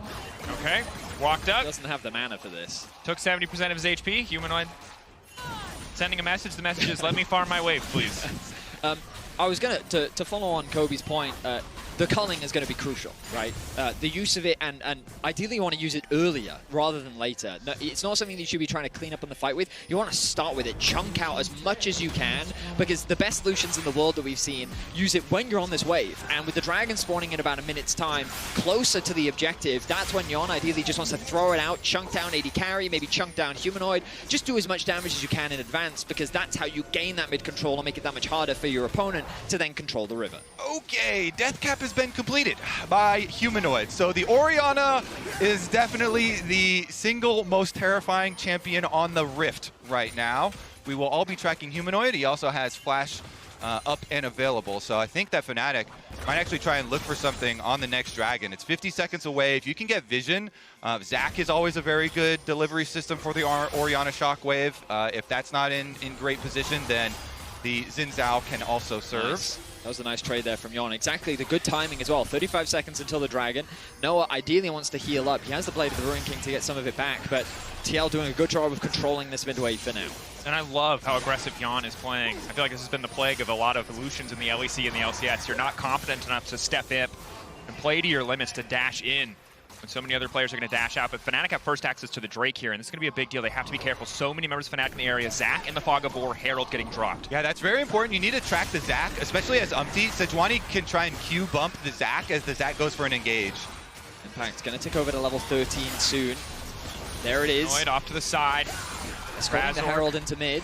[SPEAKER 10] Okay, walked up.
[SPEAKER 12] Doesn't have the mana for this.
[SPEAKER 10] Took 70% of his HP. Humanoid sending a message. The message is, let me farm my wave, please.
[SPEAKER 12] I was going to follow on Kobe's point, the culling is going to be crucial, right? The use of it, and ideally you want to use it earlier rather than later. No, it's not something that you should be trying to clean up on the fight with. You want to start with it, chunk out as much as you can, because the best Lucians in the world that we've seen use it when you're on this wave. And with the dragon spawning in about a minute's time, closer to the objective, that's when Yon ideally just wants to throw it out, chunk down AD carry, maybe chunk down Humanoid, just do as much damage as you can in advance, because that's how you gain that mid control and make it that much harder for your opponent to then control the river.
[SPEAKER 11] Okay, death cap has been completed by Humanoid. So the Orianna is definitely the single most terrifying champion on the Rift right now. We will all be tracking Humanoid. He also has Flash up and available. So I think that Fnatic might actually try and look for something on the next Dragon. It's 50 seconds away. If you can get vision, Zac is always a very good delivery system for the Orianna Shockwave. If that's not in great position, then the Xin Zhao can also serve.
[SPEAKER 12] Nice. That was a nice trade there from Yon. Exactly, the good timing as well. 35 seconds until the Dragon. Noah ideally wants to heal up. He has the Blade of the Ruin King to get some of it back, but TL doing a good job of controlling this mid wave for now.
[SPEAKER 10] And I love how aggressive Yon is playing. I feel like this has been the plague of a lot of Lucians in the LEC and the LCS. You're not confident enough to step in and play to your limits to dash in when so many other players are going to dash out. But Fnatic have first access to the Drake here, and this is going to be a big deal. They have to be careful. So many members of Fnatic in the area. Zac in the Fog of War, Herald getting dropped.
[SPEAKER 11] Yeah, that's very important. You need to track the Zac, especially as Umpty. Sejuani can try and Q bump the Zac as the Zac goes for an engage.
[SPEAKER 12] Impact's going to tick over to level 13 soon. There it is.
[SPEAKER 10] Lloyd off to the side.
[SPEAKER 12] Spreading the Herald into mid.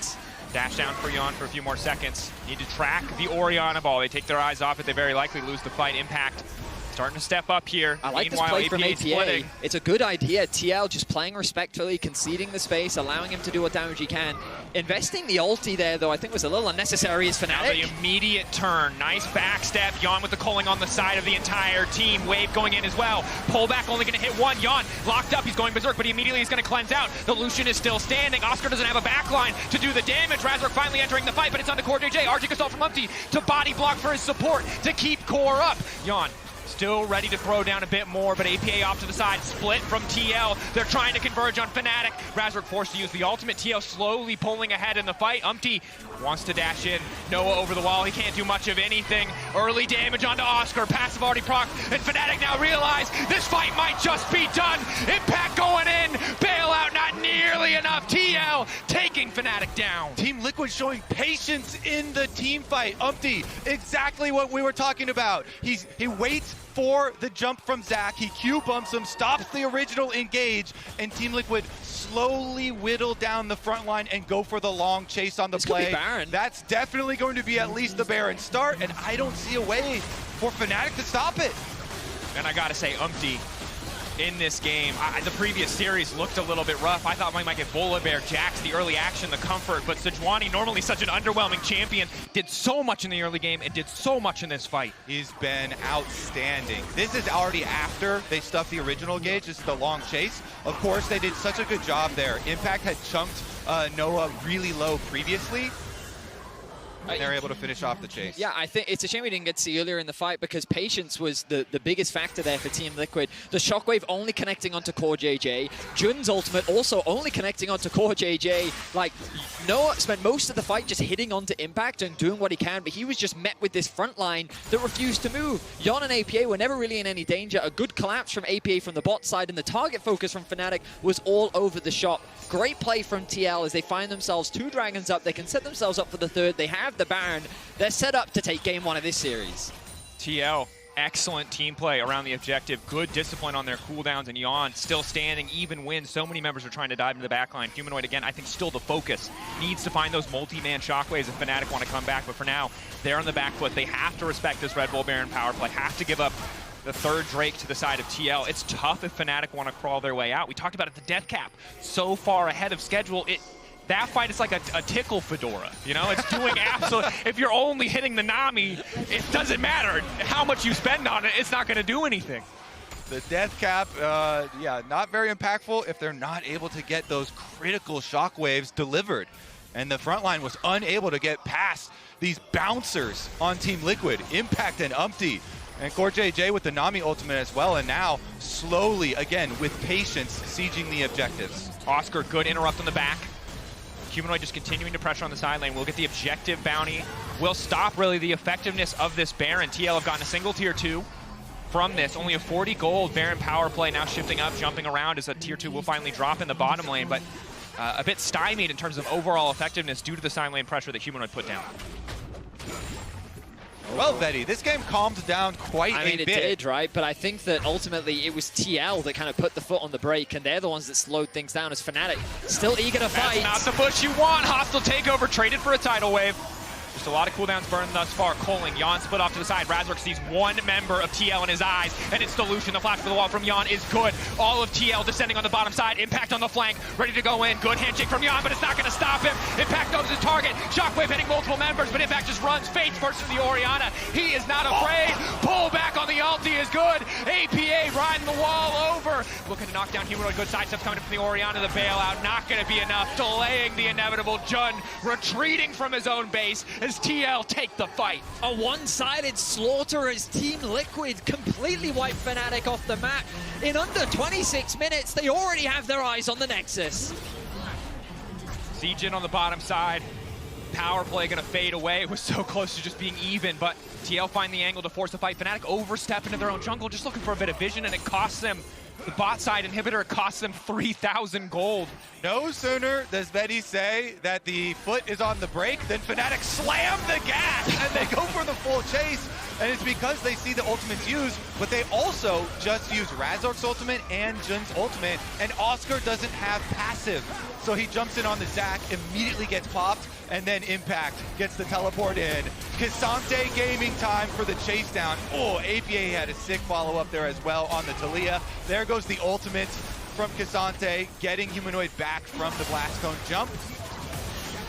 [SPEAKER 10] Dash down for Yon for a few more seconds. Need to track the Orianna ball. They take their eyes off it. They very likely lose the fight. Impact starting to step up here.
[SPEAKER 12] I like
[SPEAKER 10] Meanwhile,
[SPEAKER 12] this play from APA.
[SPEAKER 10] splitting.
[SPEAKER 12] It's a good idea. TL just playing respectfully, conceding the space, allowing him to do what damage he can. Investing the ulti there, though, I think was a little unnecessary as Fnatic.
[SPEAKER 10] Now the immediate turn. Nice backstep. Yon with the culling on the side of the entire team. Wave going in as well. Pullback only going to hit one. Yon locked up. He's going berserk, but immediately he's going to cleanse out. The Lucian is still standing. Oscar doesn't have a backline to do the damage. Razork finally entering the fight, but it's on to Core JJ. RG Gasol from Umpty to body block for his support to keep Core up. Yon still ready to throw down a bit more, but APA off to the side, split from TL. They're trying to converge on Fnatic. Razork forced to use the ultimate. TL slowly pulling ahead in the fight. Umpty wants to dash in. Noah over the wall. He can't do much of anything. Early damage onto Oscar. Passive already procced, and Fnatic now realize this fight might just be done. Impact going in. Bailout not nearly enough. TL taking Fnatic down.
[SPEAKER 11] Team Liquid showing patience in the team fight. Umpty, exactly what we were talking about. He waits for the jump from Zac. He Q bumps him, stops the original engage, and Team Liquid slowly whittle down the front line and go for the long chase on the play.
[SPEAKER 12] Could be Baron.
[SPEAKER 11] That's definitely going to be at least the Baron start, and I don't see a way for Fnatic to stop it.
[SPEAKER 10] And I gotta say, Umpty in this game, the previous series looked a little bit rough. I thought we might get Volibear, Jax, the early action, the comfort, but Sejuani, normally such an underwhelming champion, did so much in the early game and did so much in this fight.
[SPEAKER 11] He's been outstanding. This is already after they stuffed the original gauge. This is the long chase. Of course, they did such a good job there. Impact had chunked Noah really low previously. And they're able to finish off the chase.
[SPEAKER 12] Yeah, I think it's a shame we didn't get to see earlier in the fight because patience was the biggest factor there for Team Liquid. The Shockwave only connecting onto Core JJ. Jun's ultimate also only connecting onto Core JJ. Like, Noah spent most of the fight just hitting onto Impact and doing what he can, but he was just met with this front line that refused to move. Yon and APA were never really in any danger. A good collapse from APA from the bot side, and the target focus from Fnatic was all over the shop. Great play from TL as they find themselves 2 dragons up. They can set themselves up for the third. They have the Baron. They're set up to take game 1 of this series.
[SPEAKER 10] TL Excellent team play around the objective. Good discipline on their cooldowns, and Yon still standing, even wins. So many members are trying to dive into the backline. Humanoid, again, I think still the focus. Needs to find those multi-man shockwaves if Fnatic want to come back, but for now, they're on the back foot. They have to respect this Red Bull Baron power play, have to give up the third Drake to the side of TL. It's tough if Fnatic want to crawl their way out. We talked about it, the death cap, so far ahead of schedule. That fight is like a tickle fedora, you know? It's doing absolutely, if you're only hitting the Nami, it doesn't matter how much you spend on it, it's not gonna do anything.
[SPEAKER 11] The death cap, yeah, not very impactful if they're not able to get those critical shockwaves delivered. And the front line was unable to get past these bouncers on Team Liquid, Impact and Umpty. And CoreJJ with the Nami ultimate as well, and now slowly, again, with patience, sieging the objectives.
[SPEAKER 10] Oscar, good interrupt on the back. Humanoid just continuing to pressure on the side lane. We'll get the objective bounty. We'll stop, really, the effectiveness of this Baron. TL have gotten a single tier 2 from this. Only a 40 gold Baron power play, now shifting up, jumping around as a tier 2 will finally drop in the bottom lane, but a bit stymied in terms of overall effectiveness due to the side lane pressure that Humanoid put down.
[SPEAKER 11] Well, Betty, this game calmed down quite a bit.
[SPEAKER 12] It did, right? But I think that ultimately it was TL that kind of put the foot on the brake, and they're the ones that slowed things down as Fnatic still eager to fight.
[SPEAKER 10] That's not the push you want. Hostile takeover, traded for a tidal wave. Just a lot of cooldowns burned thus far. Coling, Yon split off to the side. Razork sees one member of TL in his eyes, and it's Delusion. The flash for the wall from Yon is good. All of TL descending on the bottom side. Impact on the flank, ready to go in. Good handshake from Yon, but it's not going to stop him. Impact knows his target. Shockwave hitting multiple members, but Impact just runs. Fates versus the Orianna. He is not afraid. Pull back on the ulti is good. APA riding the wall over. Looking to knock down Humanoid. Good side steps coming from the Orianna. The bailout not going to be enough. Delaying the inevitable. Jun retreating from his own base as TL take the fight.
[SPEAKER 12] A one-sided slaughter as Team Liquid completely wiped Fnatic off the map. In under 26 minutes, they already have their eyes on the Nexus.
[SPEAKER 10] Siege in on the bottom side. Power play gonna fade away. It was so close to just being even, but TL find the angle to force the fight. Fnatic overstep into their own jungle, just looking for a bit of vision, and it costs them the bot side inhibitor. It costs them 3,000 gold.
[SPEAKER 11] No sooner does Betty say that the foot is on the brake than Fnatic slam the gas and they go for the full chase. And it's because they see the ultimates used, but they also just use Razork's ultimate and Jun's ultimate, and Oscar doesn't have passive. So he jumps in on the Zac, immediately gets popped, and then Impact gets the teleport in. K'Sante gaming time for the chase down. Oh, APA had a sick follow-up there as well on the Taliyah. There goes the ultimate from K'Sante, getting Humanoid back from the Blast Cone jump.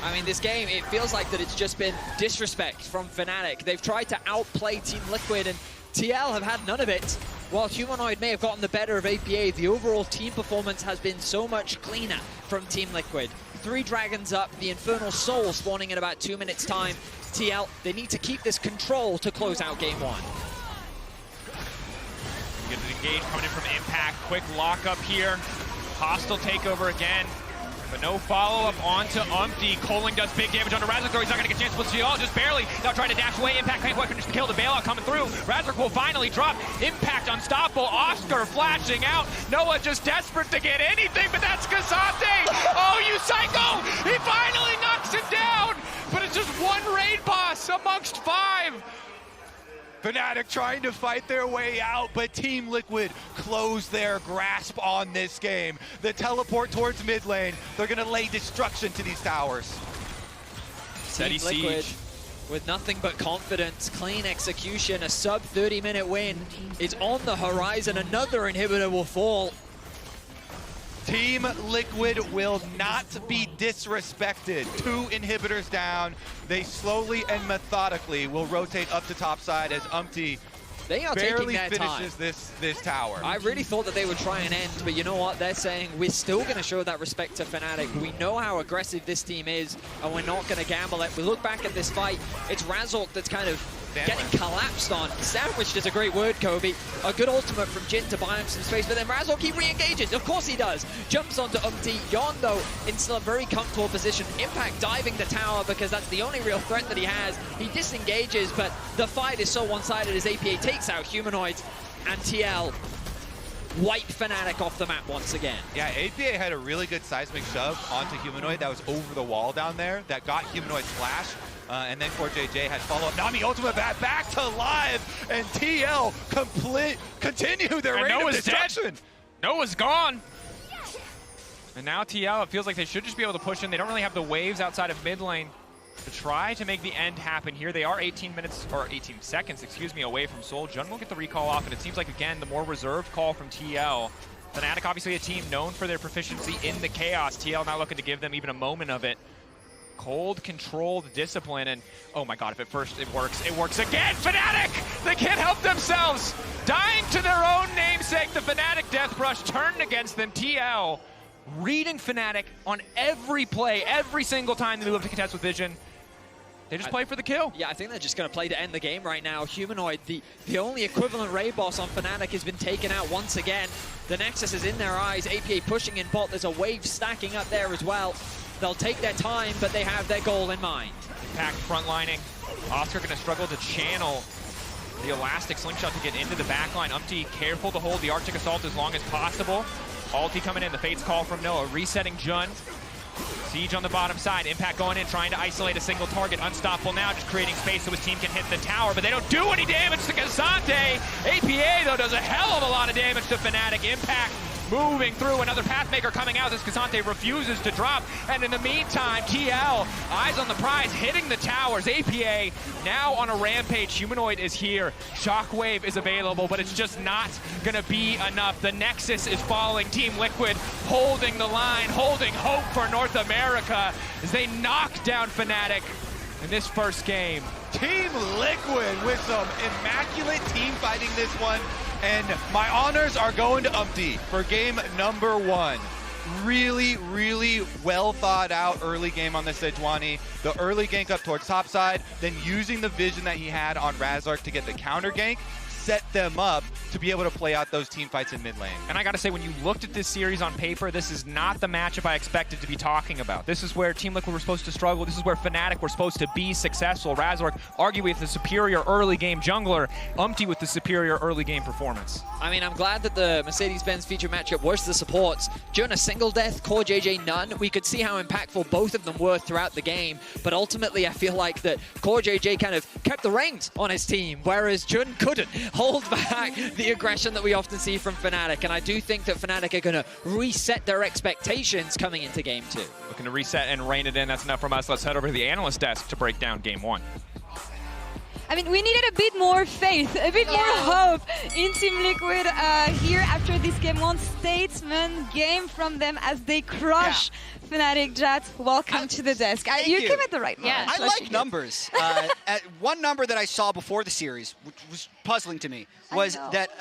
[SPEAKER 12] I mean, this game, it feels like that it's just been disrespect from Fnatic. They've tried to outplay Team Liquid, and TL have had none of it. While Humanoid may have gotten the better of APA, the overall team performance has been so much cleaner from Team Liquid. 3 dragons up, the Infernal Soul spawning in about 2 minutes' time. TL, they need to keep this control to close out game 1.
[SPEAKER 10] You get an engage coming in from Impact. Quick lockup here. Hostile takeover again. But no follow-up onto Umpty. Coling does big damage onto Razork, though he's not going to get a chance to split all, just barely. Now trying to dash away. Impact can't quite finish the kill. The bailout coming through. Razork will finally drop. Impact unstoppable. Oscar flashing out. Noah just desperate to get anything, but that's K'Sante. Oh, you psycho! He finally knocks him down, but it's just one raid boss amongst 5.
[SPEAKER 11] Fnatic trying to fight their way out, but Team Liquid close their grasp on this game. The teleport towards mid lane, they're gonna lay destruction to these towers.
[SPEAKER 12] Team Liquid with nothing but confidence, clean execution, a sub 30-minute win is on the horizon. Another inhibitor will fall.
[SPEAKER 11] Team Liquid will not be disrespected. 2 inhibitors down. They slowly and methodically will rotate up to top side as Umpty
[SPEAKER 12] They are
[SPEAKER 11] barely
[SPEAKER 12] taking their
[SPEAKER 11] finishes
[SPEAKER 12] time.
[SPEAKER 11] this tower.
[SPEAKER 12] I really thought that they would try and end, but you know what? They're saying we're still going to show that respect to Fnatic. We know how aggressive this team is, and we're not going to gamble it. We look back at this fight, it's Razork that's kind of getting collapsed on. Sandwiched is a great word, Kobe. A good ultimate from Jin to buy him some space, but then Razork, he re-engages. Of course he does. Jumps onto Umpty. Yon, though, in still a very comfortable position. Impact diving the tower because that's the only real threat that he has. He disengages, but the fight is so one-sided as APA takes out Humanoids and TL. wipe Fnatic off the map once again.
[SPEAKER 11] Yeah, APA had a really good seismic shove onto Humanoid that was over the wall down there that got Humanoid's flash. And then CoreJJ had follow-up. Nami ultimate back to live, and TL continue their reign of destruction.
[SPEAKER 10] Noah's gone. And now TL, it feels like they should just be able to push in. They don't really have the waves outside of mid lane to try to make the end happen here. They are 18 seconds, excuse me, away from Soul. Jun will get the recall off, and it seems like, again, the more reserved call from TL. Fnatic, obviously a team known for their proficiency in the chaos. TL not looking to give them even a moment of it. Cold, controlled discipline, and oh my god, if at first it works again! Fnatic! They can't help themselves! Dying to their own namesake, the Fnatic Death Brush turned against them. TL reading Fnatic on every play, every single time they move up to contest with Vision. They just play for the kill.
[SPEAKER 12] Yeah, I think they're just going to play to end the game right now. Humanoid, the only equivalent Raid boss on Fnatic, has been taken out once again. The Nexus is in their eyes. APA pushing in bot. There's a wave stacking up there as well. They'll take their time, but they have their goal in mind.
[SPEAKER 10] Impact frontlining. Oscar going to struggle to channel the Elastic Slingshot to get into the backline. Umpty careful to hold the Arctic Assault as long as possible. Ulti coming in, the Fates call from Noah, resetting Jun. Siege on the bottom side, Impact going in, trying to isolate a single target. Unstoppable now, just creating space so his team can hit the tower, but they don't do any damage to Kazante. APA, though, does a hell of a lot of damage to Fnatic. Impact moving through, another Pathmaker coming out as Kazante refuses to drop. And in the meantime, TL, eyes on the prize, hitting the towers. APA now on a rampage. Humanoid is here. Shockwave is available, but it's just not gonna be enough. The Nexus is falling. Team Liquid holding the line, holding hope for North America as they knock down Fnatic in this first game.
[SPEAKER 11] Team Liquid with some immaculate team fighting this one. And my honors are going to Umpty for game number 1. Really, really well thought out early game on the Sejuani. The early gank up towards top side, then using the vision that he had on Razark to get the counter gank, set them up to be able to play out those team fights in mid lane.
[SPEAKER 10] And I gotta say, when you looked at this series on paper, this is not the matchup I expected to be talking about. This is where Team Liquid were supposed to struggle. This is where Fnatic were supposed to be successful. Razork arguably with the superior early game jungler, Umpty with the superior early game performance.
[SPEAKER 12] I mean, I'm glad that the Mercedes-Benz feature matchup was the supports. Jun a single death, CoreJJ none. We could see how impactful both of them were throughout the game, but ultimately I feel like that CoreJJ kind of kept the reins on his team, whereas Jun couldn't hold back the aggression that we often see from Fnatic, and I do think that Fnatic are going to reset their expectations coming into game 2.
[SPEAKER 10] Looking to reset and rein it in. That's enough from us. Let's head over to the analyst desk to break down game 1.
[SPEAKER 1] I mean, we needed a bit more faith, a bit more hope in Team Liquid here after this game 1 statement game from them as they crush Fnatic. Jat, welcome to the desk. You came at the right moment.
[SPEAKER 13] I like numbers. One number that I saw before the series, which was puzzling to me, was that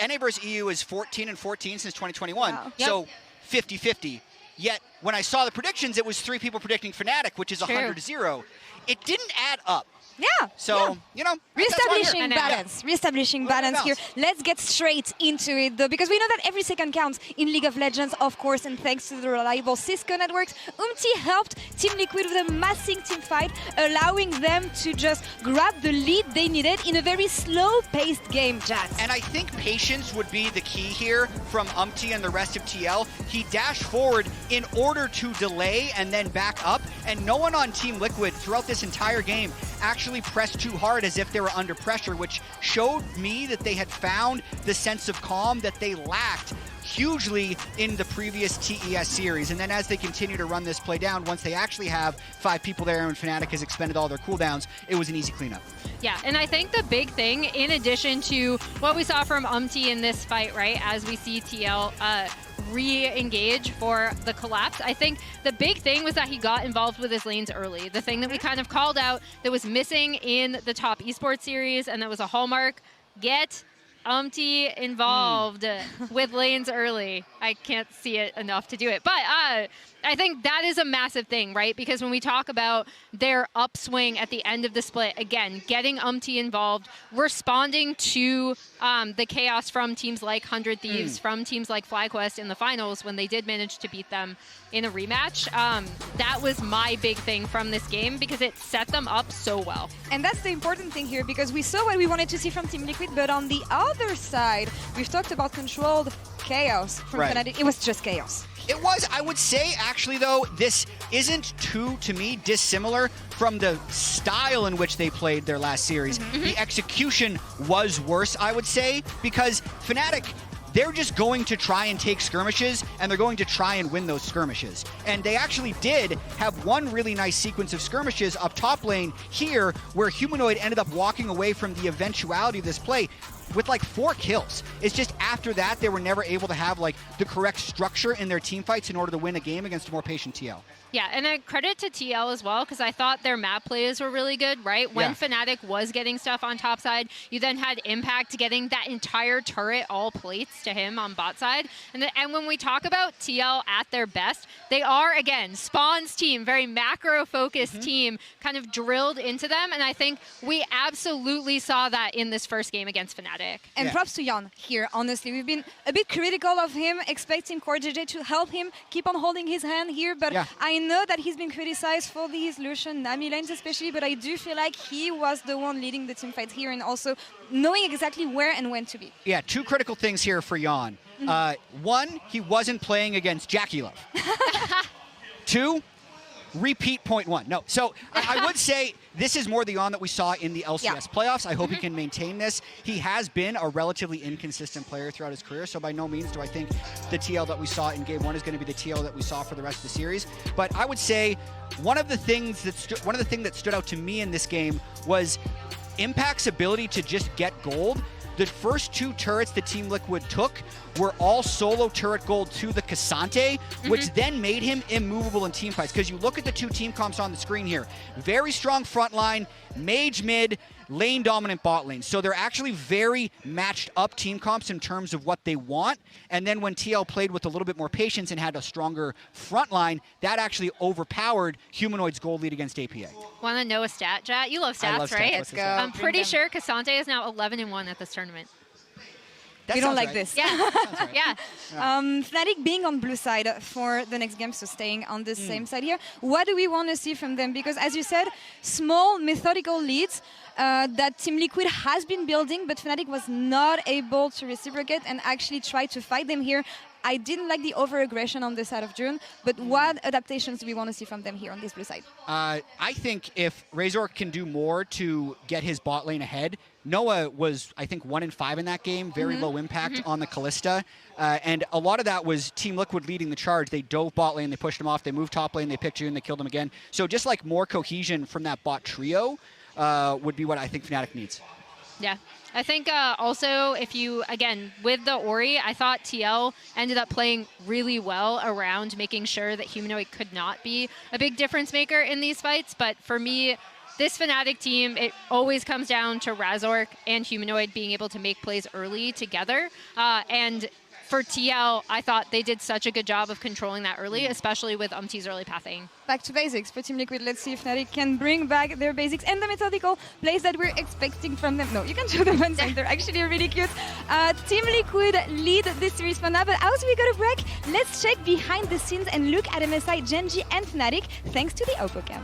[SPEAKER 13] NA versus EU is 14 and 14 since 2021. Wow. So 50-50. Yet when I saw the predictions, it was 3 people predicting Fnatic, which is 100-0. It didn't add up.
[SPEAKER 1] Yeah.
[SPEAKER 13] So, you know,
[SPEAKER 1] reestablishing balance. Reestablishing balance here. Let's get straight into it, though, because we know that every second counts in League of Legends, of course, and thanks to the reliable Cisco networks, Umpty helped Team Liquid with a massing team fight, allowing them to just grab the lead they needed in a very slow-paced game, Jat.
[SPEAKER 13] And I think patience would be the key here from Umpty and the rest of TL. He dashed forward in order to delay and then back up, and no one on Team Liquid throughout this entire game actually pressed too hard as if they were under pressure, which showed me that they had found the sense of calm that they lacked hugely in the previous TES series. And then as they continue to run this play down, once they actually have 5 people there and Fnatic has expended all their cooldowns, it was an easy cleanup.
[SPEAKER 3] Yeah, and I think the big thing, in addition to what we saw from Umpty in this fight, right, as we see TL re-engage for the collapse, I think the big thing was that he got involved with his lanes early. The thing that we kind of called out that was missing in the top esports series, and that was a hallmark, get Umpty involved with lanes early. I can't see it enough to do it. But I think that is a massive thing, right? Because when we talk about their upswing at the end of the split, again, getting Umpty involved, responding to the chaos from teams like 100 Thieves, from teams like FlyQuest in the finals when they did manage to beat them in a rematch. That was my big thing from this game because it set them up so well.
[SPEAKER 1] And that's the important thing here, because we saw what we wanted to see from Team Liquid, but on the other side, we've talked about controlled chaos from Fnatic. It was just chaos.
[SPEAKER 13] It was. I would say, actually, though, this isn't too, to me, dissimilar from the style in which they played their last series. The execution was worse, I would say, because Fnatic, they're just going to try and take skirmishes, and they're going to try and win those skirmishes. And they actually did have one really nice sequence of skirmishes up top lane here, where Humanoid ended up walking away from the eventuality of this play with like 4 kills. It's just after that, they were never able to have like the correct structure in their team fights in order to win a game against a more patient TL.
[SPEAKER 3] Yeah, and a credit to TL as well, because I thought their map plays were really good, right? When Fnatic was getting stuff on top side, you then had Impact getting that entire turret, all plates to him on bot side. And when we talk about TL at their best, they are, again, Spawn's team, very macro-focused team, kind of drilled into them. And I think we absolutely saw that in this first game against Fnatic.
[SPEAKER 1] And props to Jan here, honestly. We've been a bit critical of him, expecting CoreJJ to help him keep on holding his hand here, but I know that he's been criticized for these Lucian Nami lanes especially, but I do feel like he was the one leading the team fights here and also knowing exactly where and when to be.
[SPEAKER 13] Yeah, 2 critical things here for Jan. 1, he wasn't playing against Jackie Love. 2, repeat point 1. No, so I would say this is more the Jan that we saw in the LCS playoffs. I hope he can maintain this. He has been a relatively inconsistent player throughout his career, so by no means do I think the TL that we saw in Game 1 is going to be the TL that we saw for the rest of the series. But I would say one of the things that stood out to me in this game was Impact's ability to just get gold. The first 2 turrets that Team Liquid took were all solo turret gold to the Cassante, which then made him immovable in team fights. Because you look at the 2 team comps on the screen here. Very strong front line, mage mid, lane dominant bot lane. So they're actually very matched up team comps in terms of what they want. And then when TL played with a little bit more patience and had a stronger front line, that actually overpowered Humanoid's gold lead against APA.
[SPEAKER 3] Want to know a stat, Jat? You love stats, right?
[SPEAKER 1] Let's go.
[SPEAKER 3] I'm pretty sure Cassante is now 11-1 at this tournament.
[SPEAKER 1] We don't like this.
[SPEAKER 3] Yeah. Yeah.
[SPEAKER 1] Fnatic being on blue side for the next game, so staying on the same side here. What do we want to see from them? Because as you said, small methodical leads that Team Liquid has been building, but Fnatic was not able to reciprocate and actually try to fight them here. I didn't like the over-aggression on the side of June, but what adaptations do we want to see from them here on this blue side?
[SPEAKER 13] I think if Razor can do more to get his bot lane ahead, Noah was, I think, 1 in 5 in that game, very low impact on the Callista, and a lot of that was Team Liquid leading the charge. They dove bot lane, they pushed him off, they moved top lane, they picked June, they killed him again. So just like more cohesion from that bot trio would be what I think Fnatic needs.
[SPEAKER 3] Yeah. I think also if you, again, with the Ori, I thought TL ended up playing really well around making sure that Humanoid could not be a big difference maker in these fights. But for me, this Fnatic team, it always comes down to Razork and Humanoid being able to make plays early together. And for TL, I thought they did such a good job of controlling that early, especially with UMT's early pathing.
[SPEAKER 1] Back to basics for Team Liquid. Let's see if Fnatic can bring back their basics and the methodical plays that we're expecting from them. No, you can show them one side. They're actually really cute. Team Liquid lead this series for now, but as we go to break, let's check behind the scenes and look at MSI, Genji, and Fnatic, thanks to the Oppo Cam.